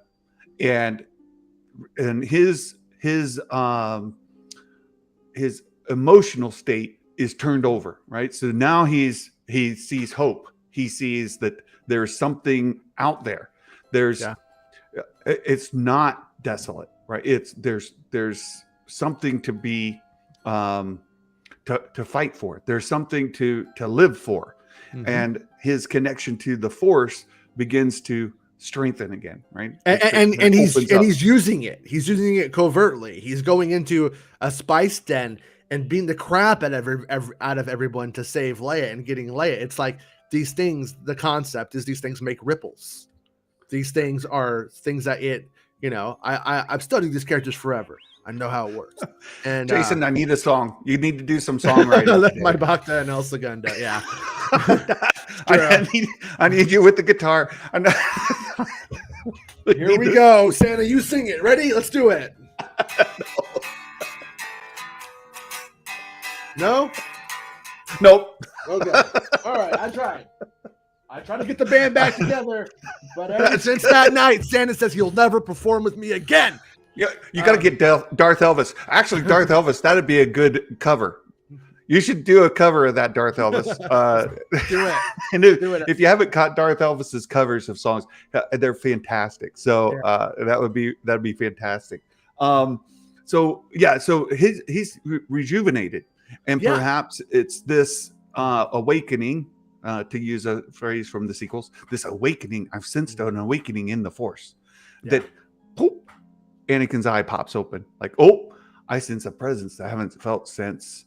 and his emotional state is turned over, right? So now he sees hope. He sees that there's something out there. It's not desolate, right? There's something to be to fight for. There's something to live for. And his connection to the Force begins to strengthen again, right? And he's using it. He's using it covertly. He's going into a spice den and beating the crap out of everyone to save Leia and getting Leia. It's like these things. The concept is these things make ripples. These things are things that I've studied these characters forever. I know how it works. And Jason, I need a song. You need to do some songwriting. My Bacta and El Segundo. Yeah. I need you with the guitar. Here we go. Santa, you sing it. Ready? Let's do it. No? Nope. Okay. All right. I tried to get the band back together, but ever since that night, Santa says he'll never perform with me again. Yeah, you got to get Darth Elvis. Actually, Darth Elvis, that'd be a good cover. You should do a cover of that Darth Elvis. Do it. And if you haven't caught Darth Elvis's covers of songs, they're fantastic. So that'd be fantastic. So he's rejuvenated, and perhaps it's this awakening. To use a phrase from the sequels, this awakening. I've sensed an awakening in the Force. That poop. Anakin's eye pops open, like, oh, I sense a presence that I haven't felt since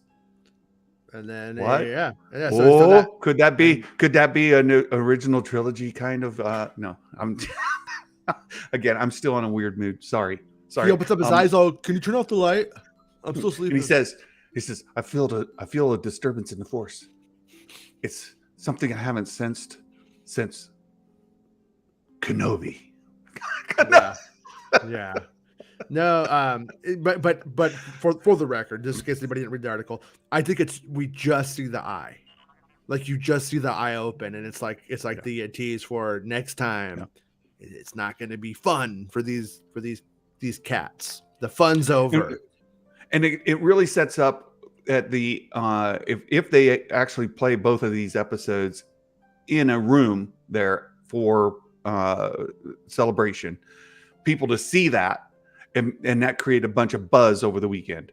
And then What? yeah. So that Could that be an original trilogy kind of? No, I'm again. I'm still in a weird mood. Sorry. he opens up his eyes. Oh, can you turn off the light? I'm still And sleeping. he says, I feel a disturbance in the force. It's something I haven't sensed since Kenobi. Yeah. No, but for the record, just in case anybody didn't read the article, I think we just see the eye. Like you just see the eye open, and it's like the tease for next time. Yeah. It's not going to be fun for these cats. The fun's over. And it really sets up at the if they actually play both of these episodes in a room there for celebration, people to see that, and that create a bunch of buzz over the weekend,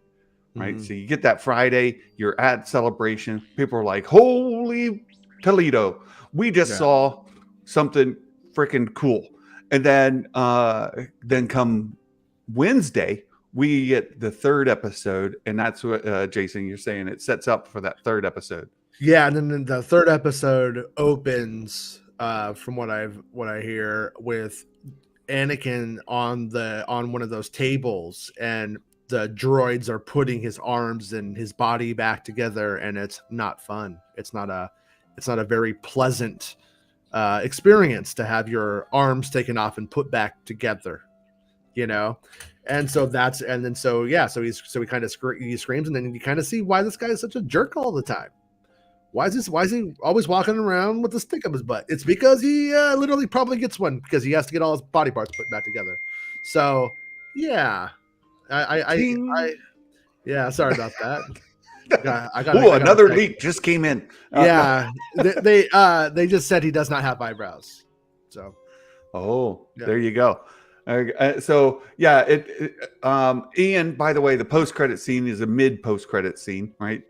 right? Mhm. So you get that Friday, you're at celebration, people are like, holy Toledo, we just saw something freaking cool. And then come Wednesday, we get the third episode, and that's what Jason, you're saying it sets up for that third episode. Yeah, and then the third episode opens, from what I hear, with Anakin on one of those tables, and the droids are putting his arms and his body back together, and it's not fun. It's not a very pleasant experience to have your arms taken off and put back together, and so so he kind of screams, and then you kind of see why this guy is such a jerk all the time. Why is he always walking around with a stick up his butt? It's because he literally probably gets one because he has to get all his body parts put back together. So yeah, yeah. Sorry about that. I got another leak just came in. Yeah, they just said he does not have eyebrows. So there you go. So yeah, Ian, by the way, the post-credit scene is a mid post-credit scene, right?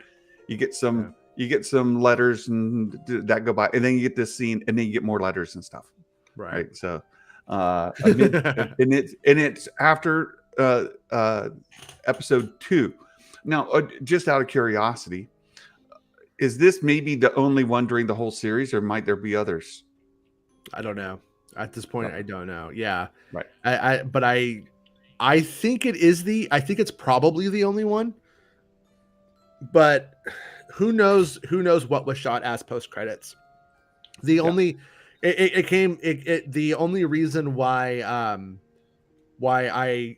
You get some. Yeah. You get some letters and that go by, and then you get this scene, and then you get more letters and stuff. Right. So, and it's after episode 2. Now, just out of curiosity, is this maybe the only one during the whole series, or might there be others? I don't know. At this point, I don't know. Yeah. Right. I think it is I think it's probably the only one, but who knows what was shot as post credits. The only reason why I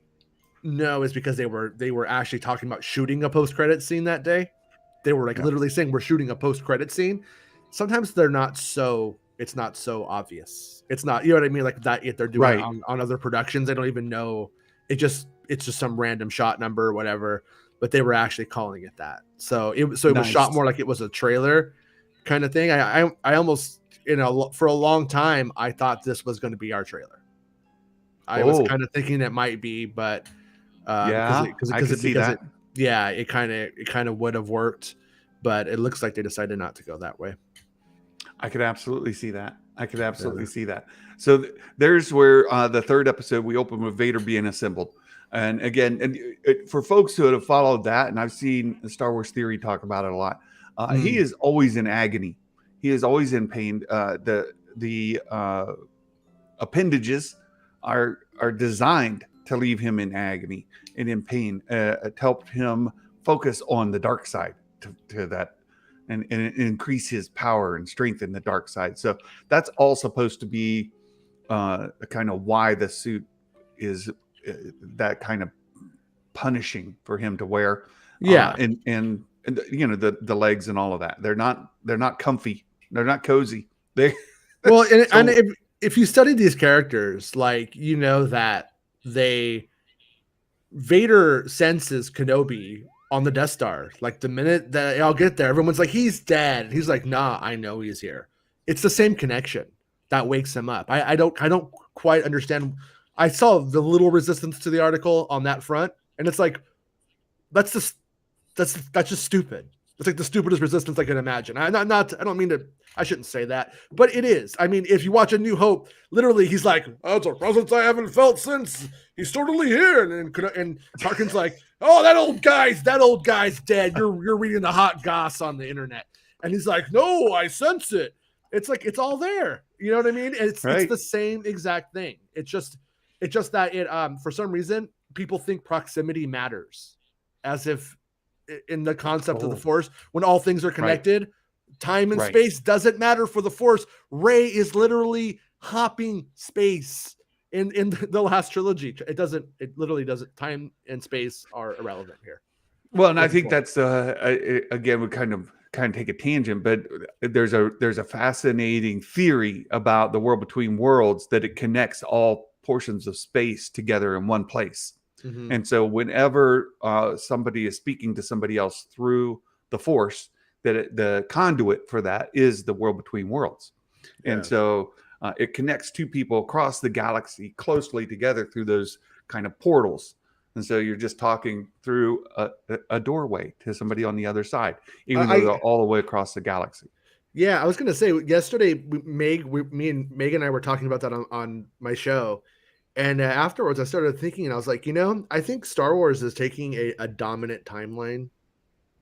know is because they were actually talking about shooting a post credit scene that day. They were literally saying we're shooting a post credit scene. Sometimes it's not so obvious. It's not, you know what I mean? Like that, if they're doing it on other productions, they don't even know. It's just some random shot number or whatever, but they were actually calling it that. So it was shot more like it was a trailer kind of thing. I almost, for a long time, I thought this was going to be our trailer. I was kind of thinking it might be, but it kind of would have worked, but it looks like they decided not to go that way. I could absolutely see that. See that. So there's where the third episode, we open with Vader being assembled. And again, for folks who have followed that, and I've seen Star Wars Theory talk about it a lot, he is always in agony. He is always in pain. The appendages are designed to leave him in agony and in pain, to help him focus on the dark side to that. And increase his power and strength in the dark side. So that's all supposed to be kind of why the suit is that kind of punishing for him to wear. Yeah, and the legs and all of that. They're not comfy. They're not cozy. And if you study these characters, that Vader senses Kenobi on the Death Star. Like the minute that I'll get there, everyone's like, he's dead. And he's like, nah, I know he's here. It's the same connection that wakes him up. I don't quite understand. I saw the little resistance to the article on that front, and it's like, that's just stupid. It's like the stupidest resistance I can imagine. I don't mean to. I shouldn't say that, but it is. I mean, if you watch A New Hope, literally, he's like, "Oh, it's a presence I haven't felt since he's totally here," and Tarkin's like, "Oh, that old guy's dead. You're reading the hot goss on the internet," and he's like, "No, I sense it." It's like it's all there. You know what I mean? It's the same exact thing. It's just that it for some reason people think proximity matters, as if in the concept of the Force, when all things are connected, time and space doesn't matter for the Force. Rey is literally hopping space in the last trilogy. It literally doesn't. Time and space are irrelevant here. Well, and I think that's again, we kind of take a tangent, but there's a fascinating theory about the world between worlds, that it connects all portions of space together in one place. Mm-hmm. And so whenever somebody is speaking to somebody else through the Force, that the conduit for that is the world between worlds. Yeah. And so it connects two people across the galaxy closely together through those kind of portals. And so you're just talking through a doorway to somebody on the other side, even though they're all the way across the galaxy. Yeah, I was going to say, yesterday, me and Megan and I were talking about that on my show. And afterwards, I started thinking, and I was like, I think Star Wars is taking a dominant timeline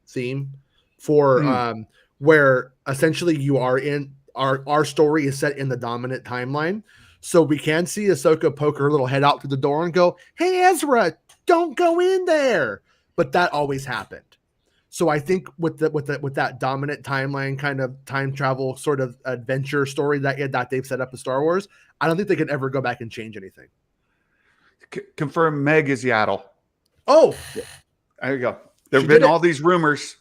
theme for where essentially you are in our story is set in the dominant timeline. So we can see Ahsoka poke her little head out through the door and go, "Hey, Ezra, don't go in there." But that always happened. So I think with that dominant timeline kind of time travel sort of adventure story that they've set up in Star Wars, I don't think they can ever go back and change anything. Confirm Meg is Yaddle. Oh, there you go. There have been all these rumors.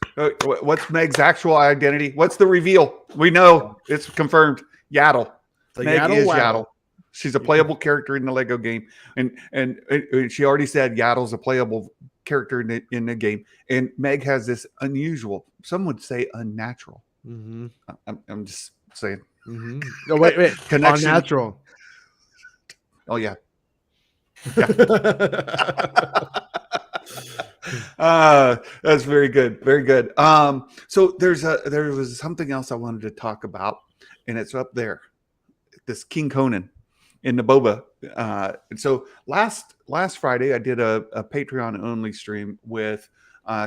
What's Meg's actual identity? What's the reveal? We know it's confirmed. Yaddle. Meg is Yaddle. She's a playable character in the Lego game, and she already said Yaddle's a playable character in the game. And Meg has this unusual, some would say unnatural. Mm-hmm. I'm just saying. Mm-hmm. No, wait. Connection. Unnatural. Oh yeah. That's very good. Very good. So there was something else I wanted to talk about, and it's up there. This King Conan in the Boba. And so last Friday I did a Patreon only stream with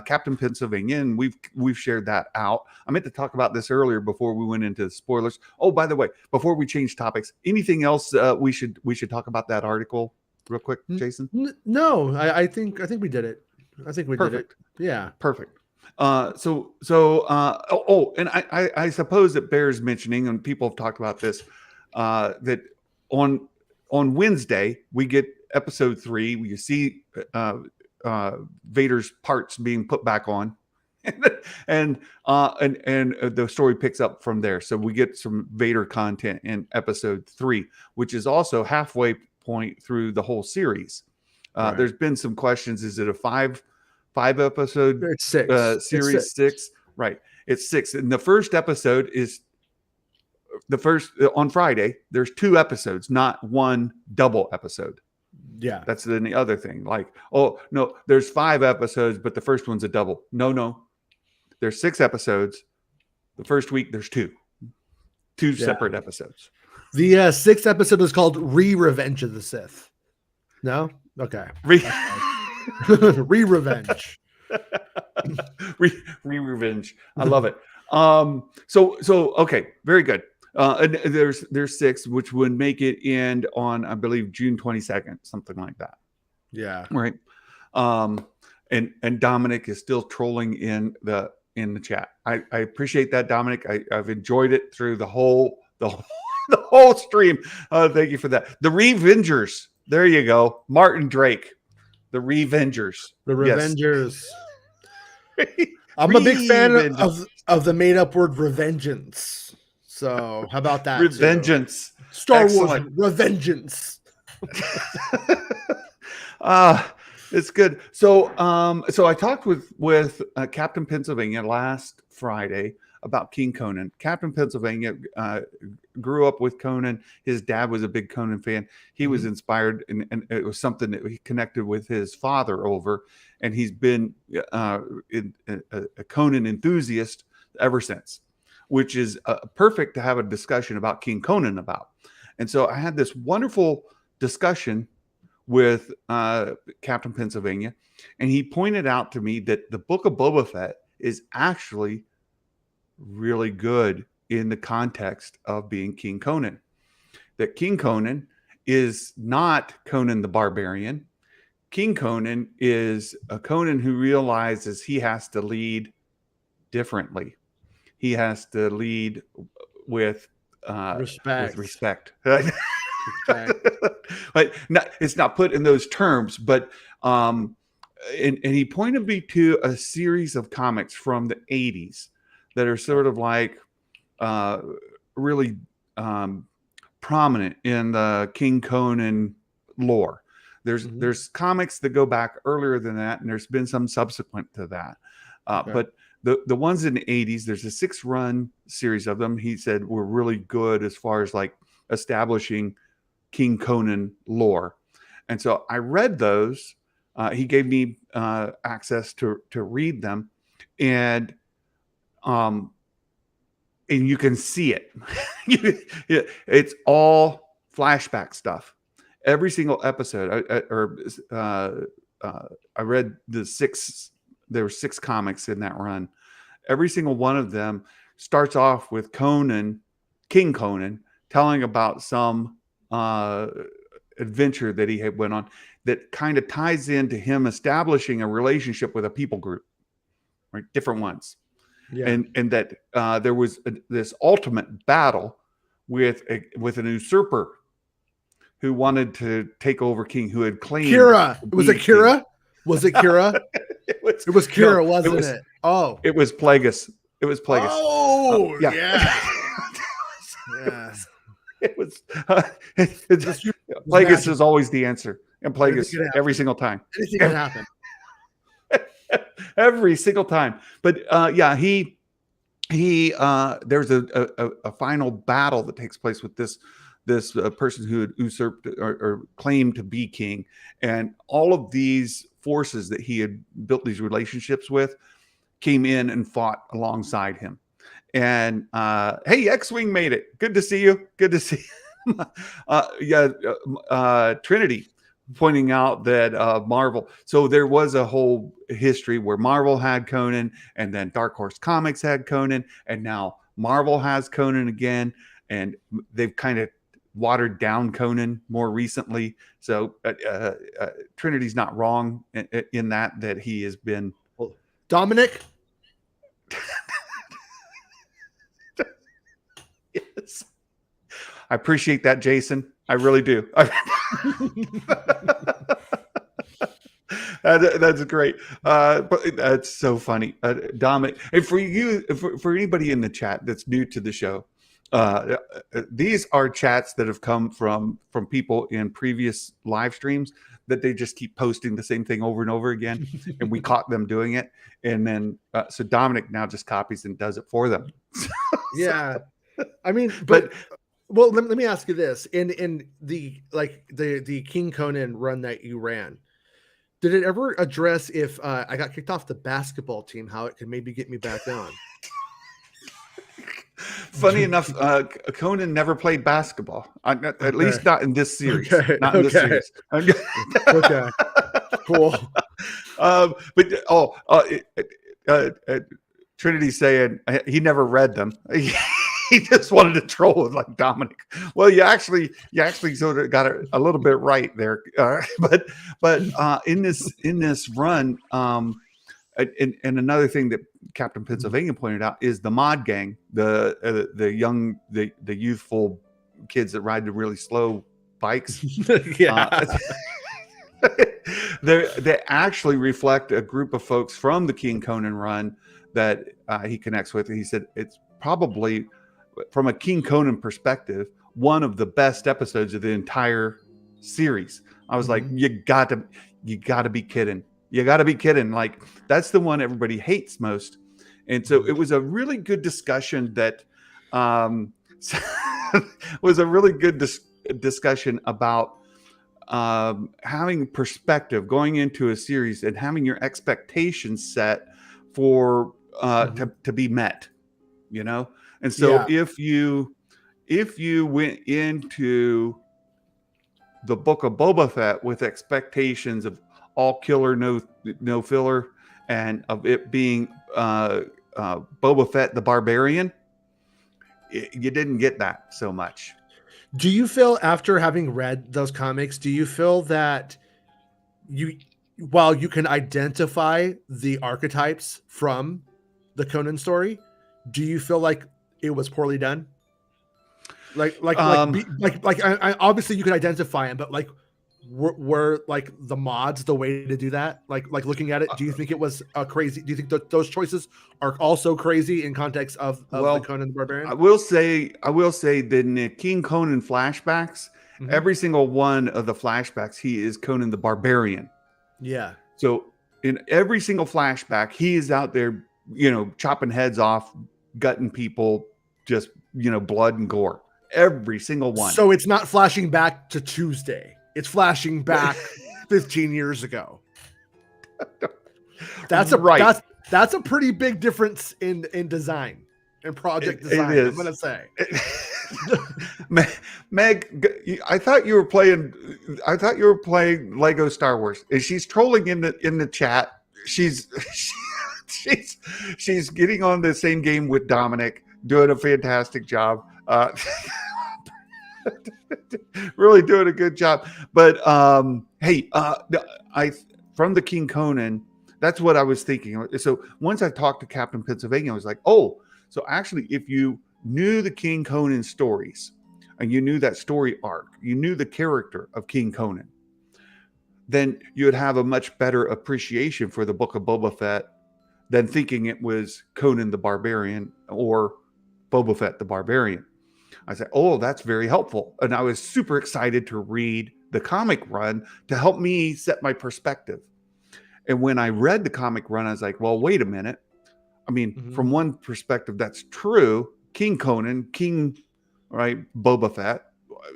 Captain Pennsylvania, and we've shared that out. I meant to talk about this earlier before we went into the spoilers. Oh, by the way, before we change topics, anything else we should talk about that article real quick, Jason? No, I think we did it. I think we did it. Yeah, perfect. And I suppose it bears mentioning, and people have talked about this, that on Wednesday we get episode 3. You see Vader's parts being put back on, and the story picks up from there. So we get some Vader content in episode 3, which is also halfway point through the whole series. Right. There's been some questions. Is it a five episode series? It's 6. Right. It's 6. And the first episode is on Friday. There's 2 episodes, not one double episode. Yeah. That's then the other thing. Like, oh no, there's 5 episodes, but the first one's a double. No. There's 6 episodes. The first week there's 2 separate episodes. The 6th episode is called Revenge of the Sith. No? Okay. Revenge. Revenge. I love it. So okay, very good. And there's 6, which would make it end on, I believe, June 22nd, something like that. Yeah. Right. And Dominic is still trolling in the chat. I appreciate that, Dominic. I've enjoyed it through the whole stream. Thank you for that. The Revengers. There you go. Martin Drake. The Revengers. The Revengers. Yes. I'm a big fan of the made up word revengeance. So how about that? Revengeance. Star Excellent. Wars revengeance. It's good. So I talked with Captain Pennsylvania last Friday about King Conan. Captain Pennsylvania grew up with Conan. His dad was a big Conan fan. He was inspired, and it was something that he connected with his father over, and he's been a Conan enthusiast ever since, which is perfect to have a discussion about King Conan about. And so I had this wonderful discussion with Captain Pennsylvania, and he pointed out to me that the Book of Boba Fett is actually really good in the context of being King Conan. That King Conan is not Conan the Barbarian. King Conan is a Conan who realizes he has to lead differently. He has to lead with respect. But it's not put in those terms, but and he pointed me to a series of comics from the 80s that are sort of like really prominent in the King Conan lore. There's comics that go back earlier than that, and there's been some subsequent to that. But the ones in the 80s, there's a 6-run series of them. He said were really good as far as like establishing King Conan lore. And so I read those. He gave me access to read them, and you can see it. It's all flashback stuff. Every single episode, I read the 6. There were 6 comics in that run. Every single one of them starts off with King Conan, telling about some adventure that he had went on that kind of ties into him establishing a relationship with a people group, right? Different ones. Yeah. And that there was this ultimate battle with an usurper who wanted to take over King, who had claimed Kira. Was it Kira? King. Was it Kira? It was Kira, wasn't it? Oh, it was Plagueis. It was Plagueis. Oh, yeah. Yeah. It was Plagueis is always the answer, and Plagueis every single time. Anything can happen. Every single time. But he there's a final battle that takes place with this person who had usurped or claimed to be king, and all of these forces that he had built these relationships with came in and fought alongside him. And hey, X-Wing made it. Good to see you. Good to see you. Trinity pointing out that Marvel. So there was a whole history where Marvel had Conan, and then Dark Horse Comics had Conan, and now Marvel has Conan again, and they've kind of watered down Conan more recently. So Trinity's not wrong in that he has been Dominic. Yes, I appreciate that, Jason. I really do. That's great. But that's so funny, Dominic. And for you, for anybody in the chat that's new to the show, these are chats that have come from people in previous live streams that they just keep posting the same thing over and over again, and we caught them doing it, and then so Dominic now just copies and does it for them. Yeah, I mean, but well, let me ask you this: in the King Conan run that you ran, did it ever address if I got kicked off the basketball team, how it could maybe get me back on? Funny enough, Conan never played basketball. At least not in this series. Not in this series. Okay. Cool. Trinity saying he never read them. He just wanted to troll with like Dominic. Well, you actually sort of got it a little bit right there. But in this run, and another thing that Captain Pennsylvania pointed out is the mod gang, the youthful kids that ride the really slow bikes. Yeah. They actually reflect a group of folks from the King Conan run that he connects with. He said it's probably, from a King Conan perspective, one of the best episodes of the entire series. I was like, you got to be kidding. You got to be kidding. Like, that's the one everybody hates most. And so it was a really good discussion that was a really good discussion about having perspective going into a series and having your expectations set for to be met, you know. And so if you went into the Book of Boba Fett with expectations of all killer, no filler, and of it being Boba Fett the Barbarian, you didn't get that so much. Do you feel, after having read those comics, do you feel that while you can identify the archetypes from the Conan story, do you feel like it was poorly done? Like obviously you could identify them, but like, were like the mods the way to do that? Like looking at it, do you think it was crazy? Do you think that those choices are also crazy in context of the Conan the Barbarian? I will say that in the King Conan flashbacks, every single one of the flashbacks, he is Conan the Barbarian. Yeah. So in every single flashback, he is out there, you know, chopping heads off, gutting people, just, you know, blood and gore. Every single one. So it's not flashing back to Tuesday. It's flashing back 15 years ago. That's a pretty big difference in design and project design. I'm gonna say. Meg, I thought you were playing Lego Star Wars. And she's trolling in the chat. She's getting on the same game with Dominic, doing a fantastic job. Really doing a good job. But hey, from the King Conan, that's what I was thinking. So once I talked to Captain Pennsylvania, I was like, oh, so actually, if you knew the King Conan stories and you knew that story arc, you knew the character of King Conan, then you would have a much better appreciation for the Book of Boba Fett than thinking it was Conan the Barbarian or Boba Fett the Barbarian. I said, oh, that's very helpful. And I was super excited to read the comic run to help me set my perspective. And when I read the comic run, I was like, well, wait a minute. I mean, from one perspective, that's true. King Conan, right, Boba Fett,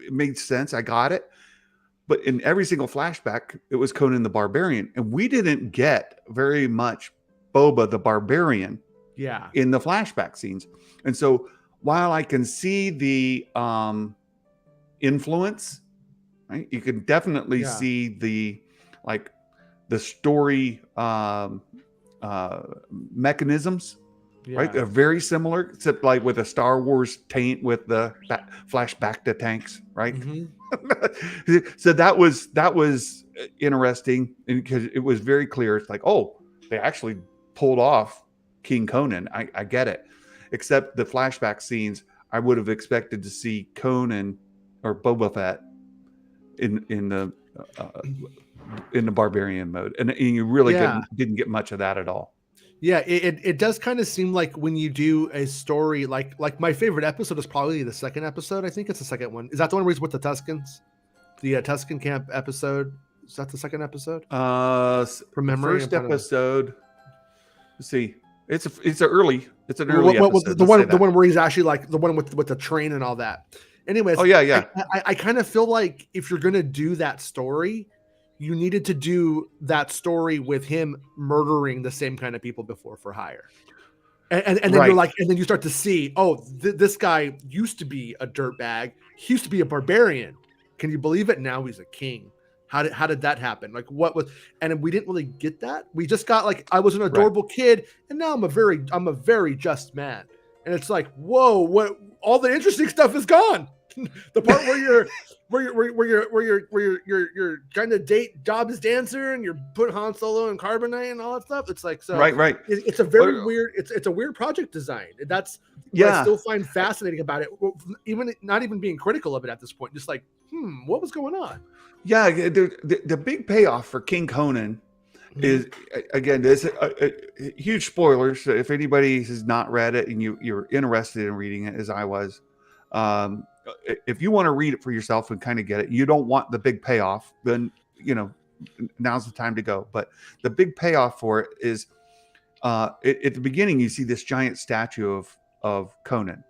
it made sense. I got it. But in every single flashback, it was Conan the Barbarian. And we didn't get very much Boba the Barbarian in the flashback scenes. And so while I can see the influence, right, you can definitely see the story mechanisms, right? They're very similar, except like with a Star Wars taint with the flashback to tanks, right? So that was interesting because it was very clear. It's like, oh, they actually pulled off King Conan. I get it. Except the flashback scenes, I would have expected to see Conan or Boba Fett in the barbarian mode, and you really didn't get much of that at all. Yeah, it does kind of seem like when you do a story, like my favorite episode is probably the second episode. I think it's the second one. Is that the one where he's with the Tuscans? The Tuscan camp episode. Is that the second episode? From memory, first episode. Let's see. It's an early episode. The one where he's actually like the one with the train and all that. Anyways, I kind of feel like if you're gonna do that story, you needed to do that story with him murdering the same kind of people before for hire. And then you're like, and then you start to see, oh, this guy used to be a dirtbag. He used to be a barbarian. Can you believe it? Now he's a king. How did that happen? Like, what was? And we didn't really get that. We just got like, I was an adorable kid, and now I'm a very just man. And it's like, whoa, what? All the interesting stuff is gone. The part where you're trying to date Jabba's dancer and you're putting Han Solo and carbonite and all that stuff. It's like, so right. It's a very weird. It's a weird project design. That's what I still find fascinating about it. Even not even being critical of it at this point. Just like, what was going on? Yeah, the big payoff for King Conan is, again, there's a huge spoilers. So if anybody has not read it and you're interested in reading it, as I was, if you want to read it for yourself and kind of get it, you don't want the big payoff, then, now's the time to go. But the big payoff for it is at the beginning, you see this giant statue of Conan,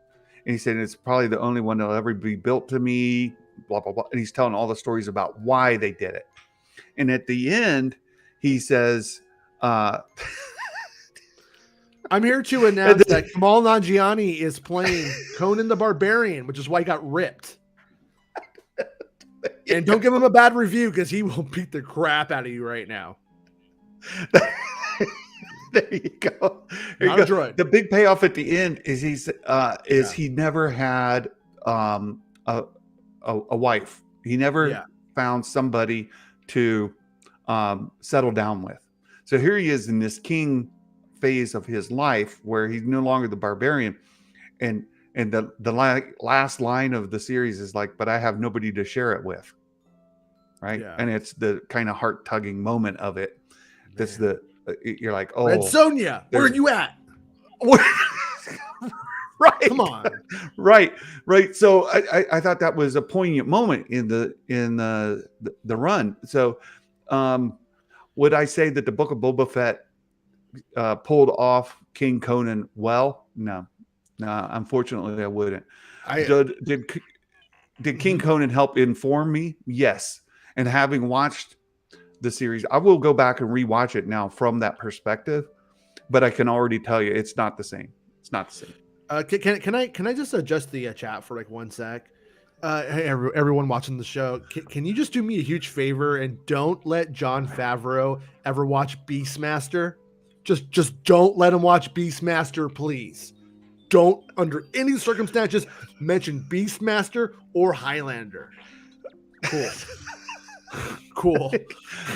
and he said it's probably the only one that'll ever be built to me. Blah blah blah, and he's telling all the stories about why they did it. And at the end, he says, "I'm here to announce that Kamal Nanjiani is playing Conan the Barbarian, which is why he got ripped." And don't give him a bad review because he will beat the crap out of you right now. There you go. There you go. The big payoff at the end is he never had a wife. He never found somebody to settle down with. So here he is in this king phase of his life where he's no longer the barbarian, and the last line of the series is like, "But I have nobody to share it with." Right, and it's the kind of heart tugging moment of it. That's you're like, "Oh, Red Sonja, where are you at?" Right, come on, right. So I thought that was a poignant moment in the run. So would I say that the Book of Boba Fett pulled off King Conan well? No, unfortunately I wouldn't. Did King Conan help inform me? Yes. And having watched the series, I will go back and rewatch it now from that perspective, but I can already tell you it's not the same. It's not the same. Can I just adjust the chat for like 1 sec? Hey, everyone watching the show, can you just do me a huge favor and don't let Jon Favreau ever watch Beastmaster? Just don't let him watch Beastmaster, please. Don't, under any circumstances, mention Beastmaster or Highlander. Cool. Cool.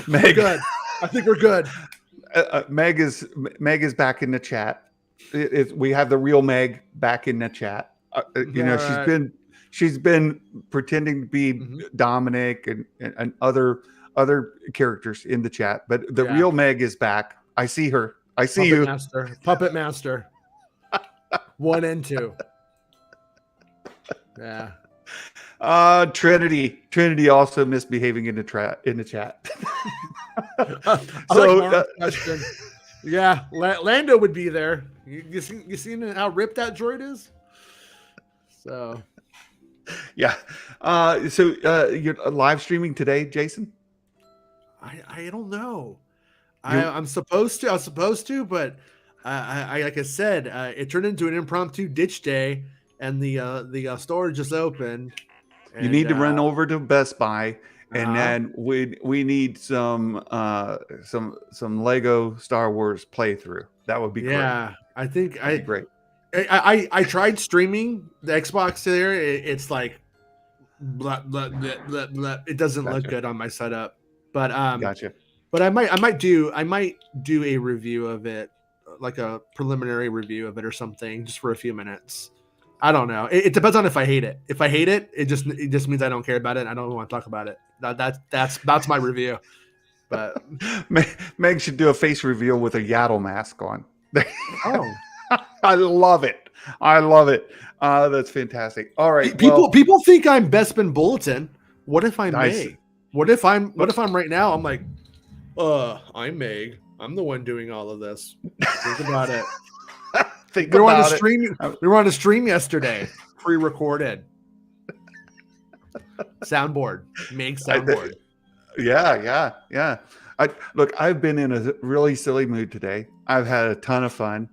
Meg, we're good. I think we're good. Meg is back in the chat. We have the real Meg back in the chat. She's been pretending to be Dominic and other characters in the chat, but the real Meg is back. I see her. I see you. Puppet Master. 1 and 2. Yeah. Trinity also misbehaving in the chat. Question. Yeah, Lando would be there. You seen how ripped that droid is? So yeah. So you're live streaming today, Jason? I don't know. I'm supposed to. I was supposed to, but I like I said, it turned into an impromptu ditch day, and the store just opened. And, you need to run over to Best Buy, and then we need some Lego Star Wars playthrough. That would be great. Yeah, I think great. I tried streaming the Xbox there. It's like blah, blah, blah, blah, blah. It doesn't look good on my setup. But gotcha. But I might do a review of it, like a preliminary review of it or something, just for a few minutes. I don't know. It depends on if I hate it. If I hate it, it just means I don't care about it. And I don't want to talk about it. That's my review. But Meg should do a face reveal with a Yaddle mask on. Oh, I love it. That's fantastic. All right. People think I'm Bespin Bulletin. What if I'm Nice. Meg? What if I'm right now? I'm like, I'm Meg. I'm the one doing all of this. Think about it. We were on a stream yesterday, pre-recorded. Soundboard. Meg soundboard. Yeah. I've been in a really silly mood today. I've had a ton of fun.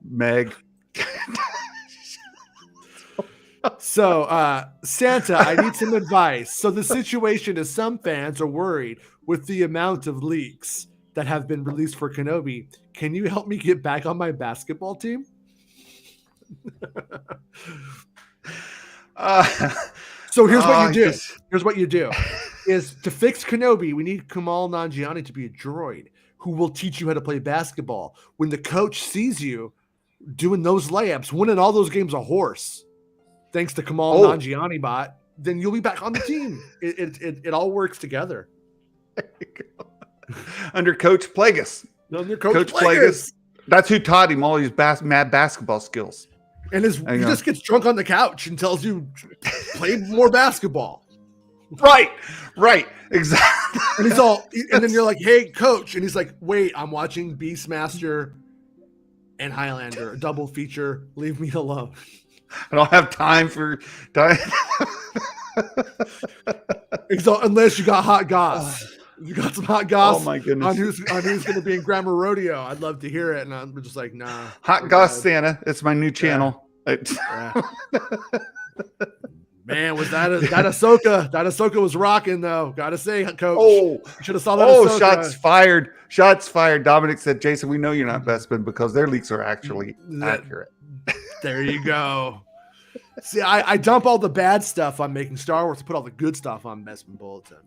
Meg. So, Santa, I need some advice. So the situation is some fans are worried with the amount of leaks that have been released for Kenobi. Can you help me get back on my basketball team? So here's what you do. Here's what you do. Is to fix Kenobi, we need Kamal Nanjiani to be a droid who will teach you how to play basketball. When the coach sees you doing those layups, winning all those games a horse, thanks to Kamal Nanjiani bot, then you'll be back on the team. It all works together. There you go. Under Coach Plagueis. Under Coach Plagueis. That's who taught him all his mad basketball skills. And he just gets drunk on the couch and tells you, play more basketball. Right. Exactly. And he's all, and then you're like, hey, coach. And he's like, wait, I'm watching Beastmaster and Highlander, a double feature. Leave me alone. I don't have time for. Unless you got hot goss. You got some hot goss. Oh my goodness. On who's going to be in Grammar Rodeo. I'd love to hear it. And I'm just like, nah. Hot goss Santa. It's my new channel. Yeah. Man, was that Ahsoka? That Ahsoka was rocking though. Gotta say, coach. Oh, should have saw that. Ahsoka. Shots fired. Dominic said, Jason, we know you're not Bespin because their leaks are actually accurate. There you go. See, I dump all the bad stuff on Making Star Wars to put all the good stuff on Bespin Bulletin.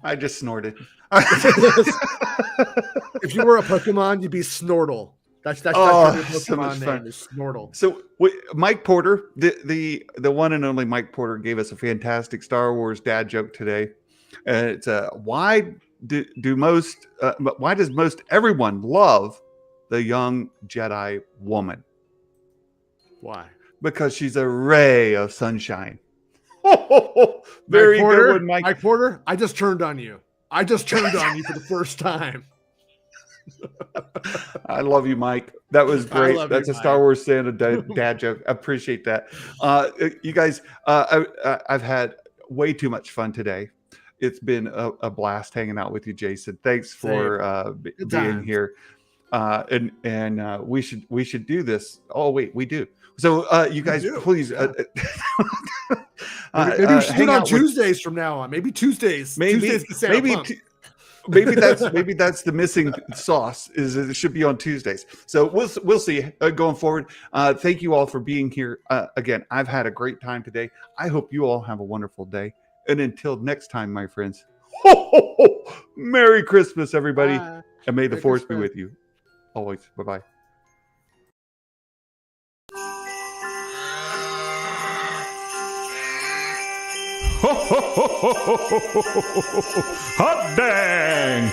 I just snorted. If you were a Pokemon, you'd be Snortle. That's your Pokemon name is Snortle. So Mike Porter, the one and only Mike Porter, gave us a fantastic Star Wars dad joke today. It's why does most everyone love the young Jedi woman? Why? Because she's a ray of sunshine. Very good one, Mike Porter. I just turned on you. For the first time. I love you, Mike. That was great. That's a Star Wars Santa dad joke. I appreciate that. You guys, I've had way too much fun today. It's been a blast hanging out with you, Jason. Thanks for being here. And we should do this. Oh wait, we do. So you guys, please. Maybe we should do it on Tuesdays from now on. Maybe Tuesdays. Maybe that's the missing sauce. Is it should be on Tuesdays. So we'll see going forward. Thank you all for being here. Again, I've had a great time today. I hope you all have a wonderful day. And until next time, my friends. Merry Christmas, everybody, and may the Force be with you always. Bye-bye. Hot dang!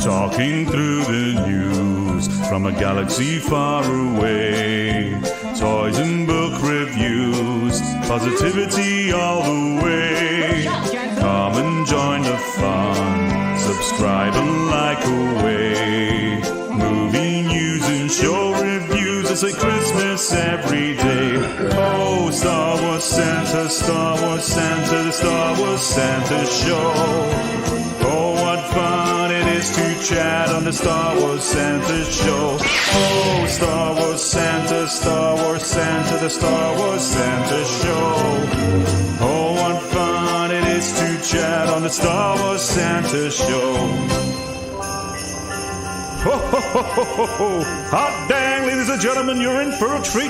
Talking through the news from a galaxy far away. Toys and book reviews, positivity all the way. Come and join the fun, subscribe and like away. Movie news and show reviews, it's like Christmas every day. Oh, Star Wars Santa, Star Wars Santa, the Star Wars Santa show. Oh, what fun it is to chat on the Star Wars Santa show. Oh, Star Wars Santa, Star Wars Santa, the Star Wars Santa show. Oh, what fun it is to chat on the Star Wars Santa show. Ho, ho, ho, ho, ho, ho. Hot dang, ladies and gentlemen, you're in for a treat.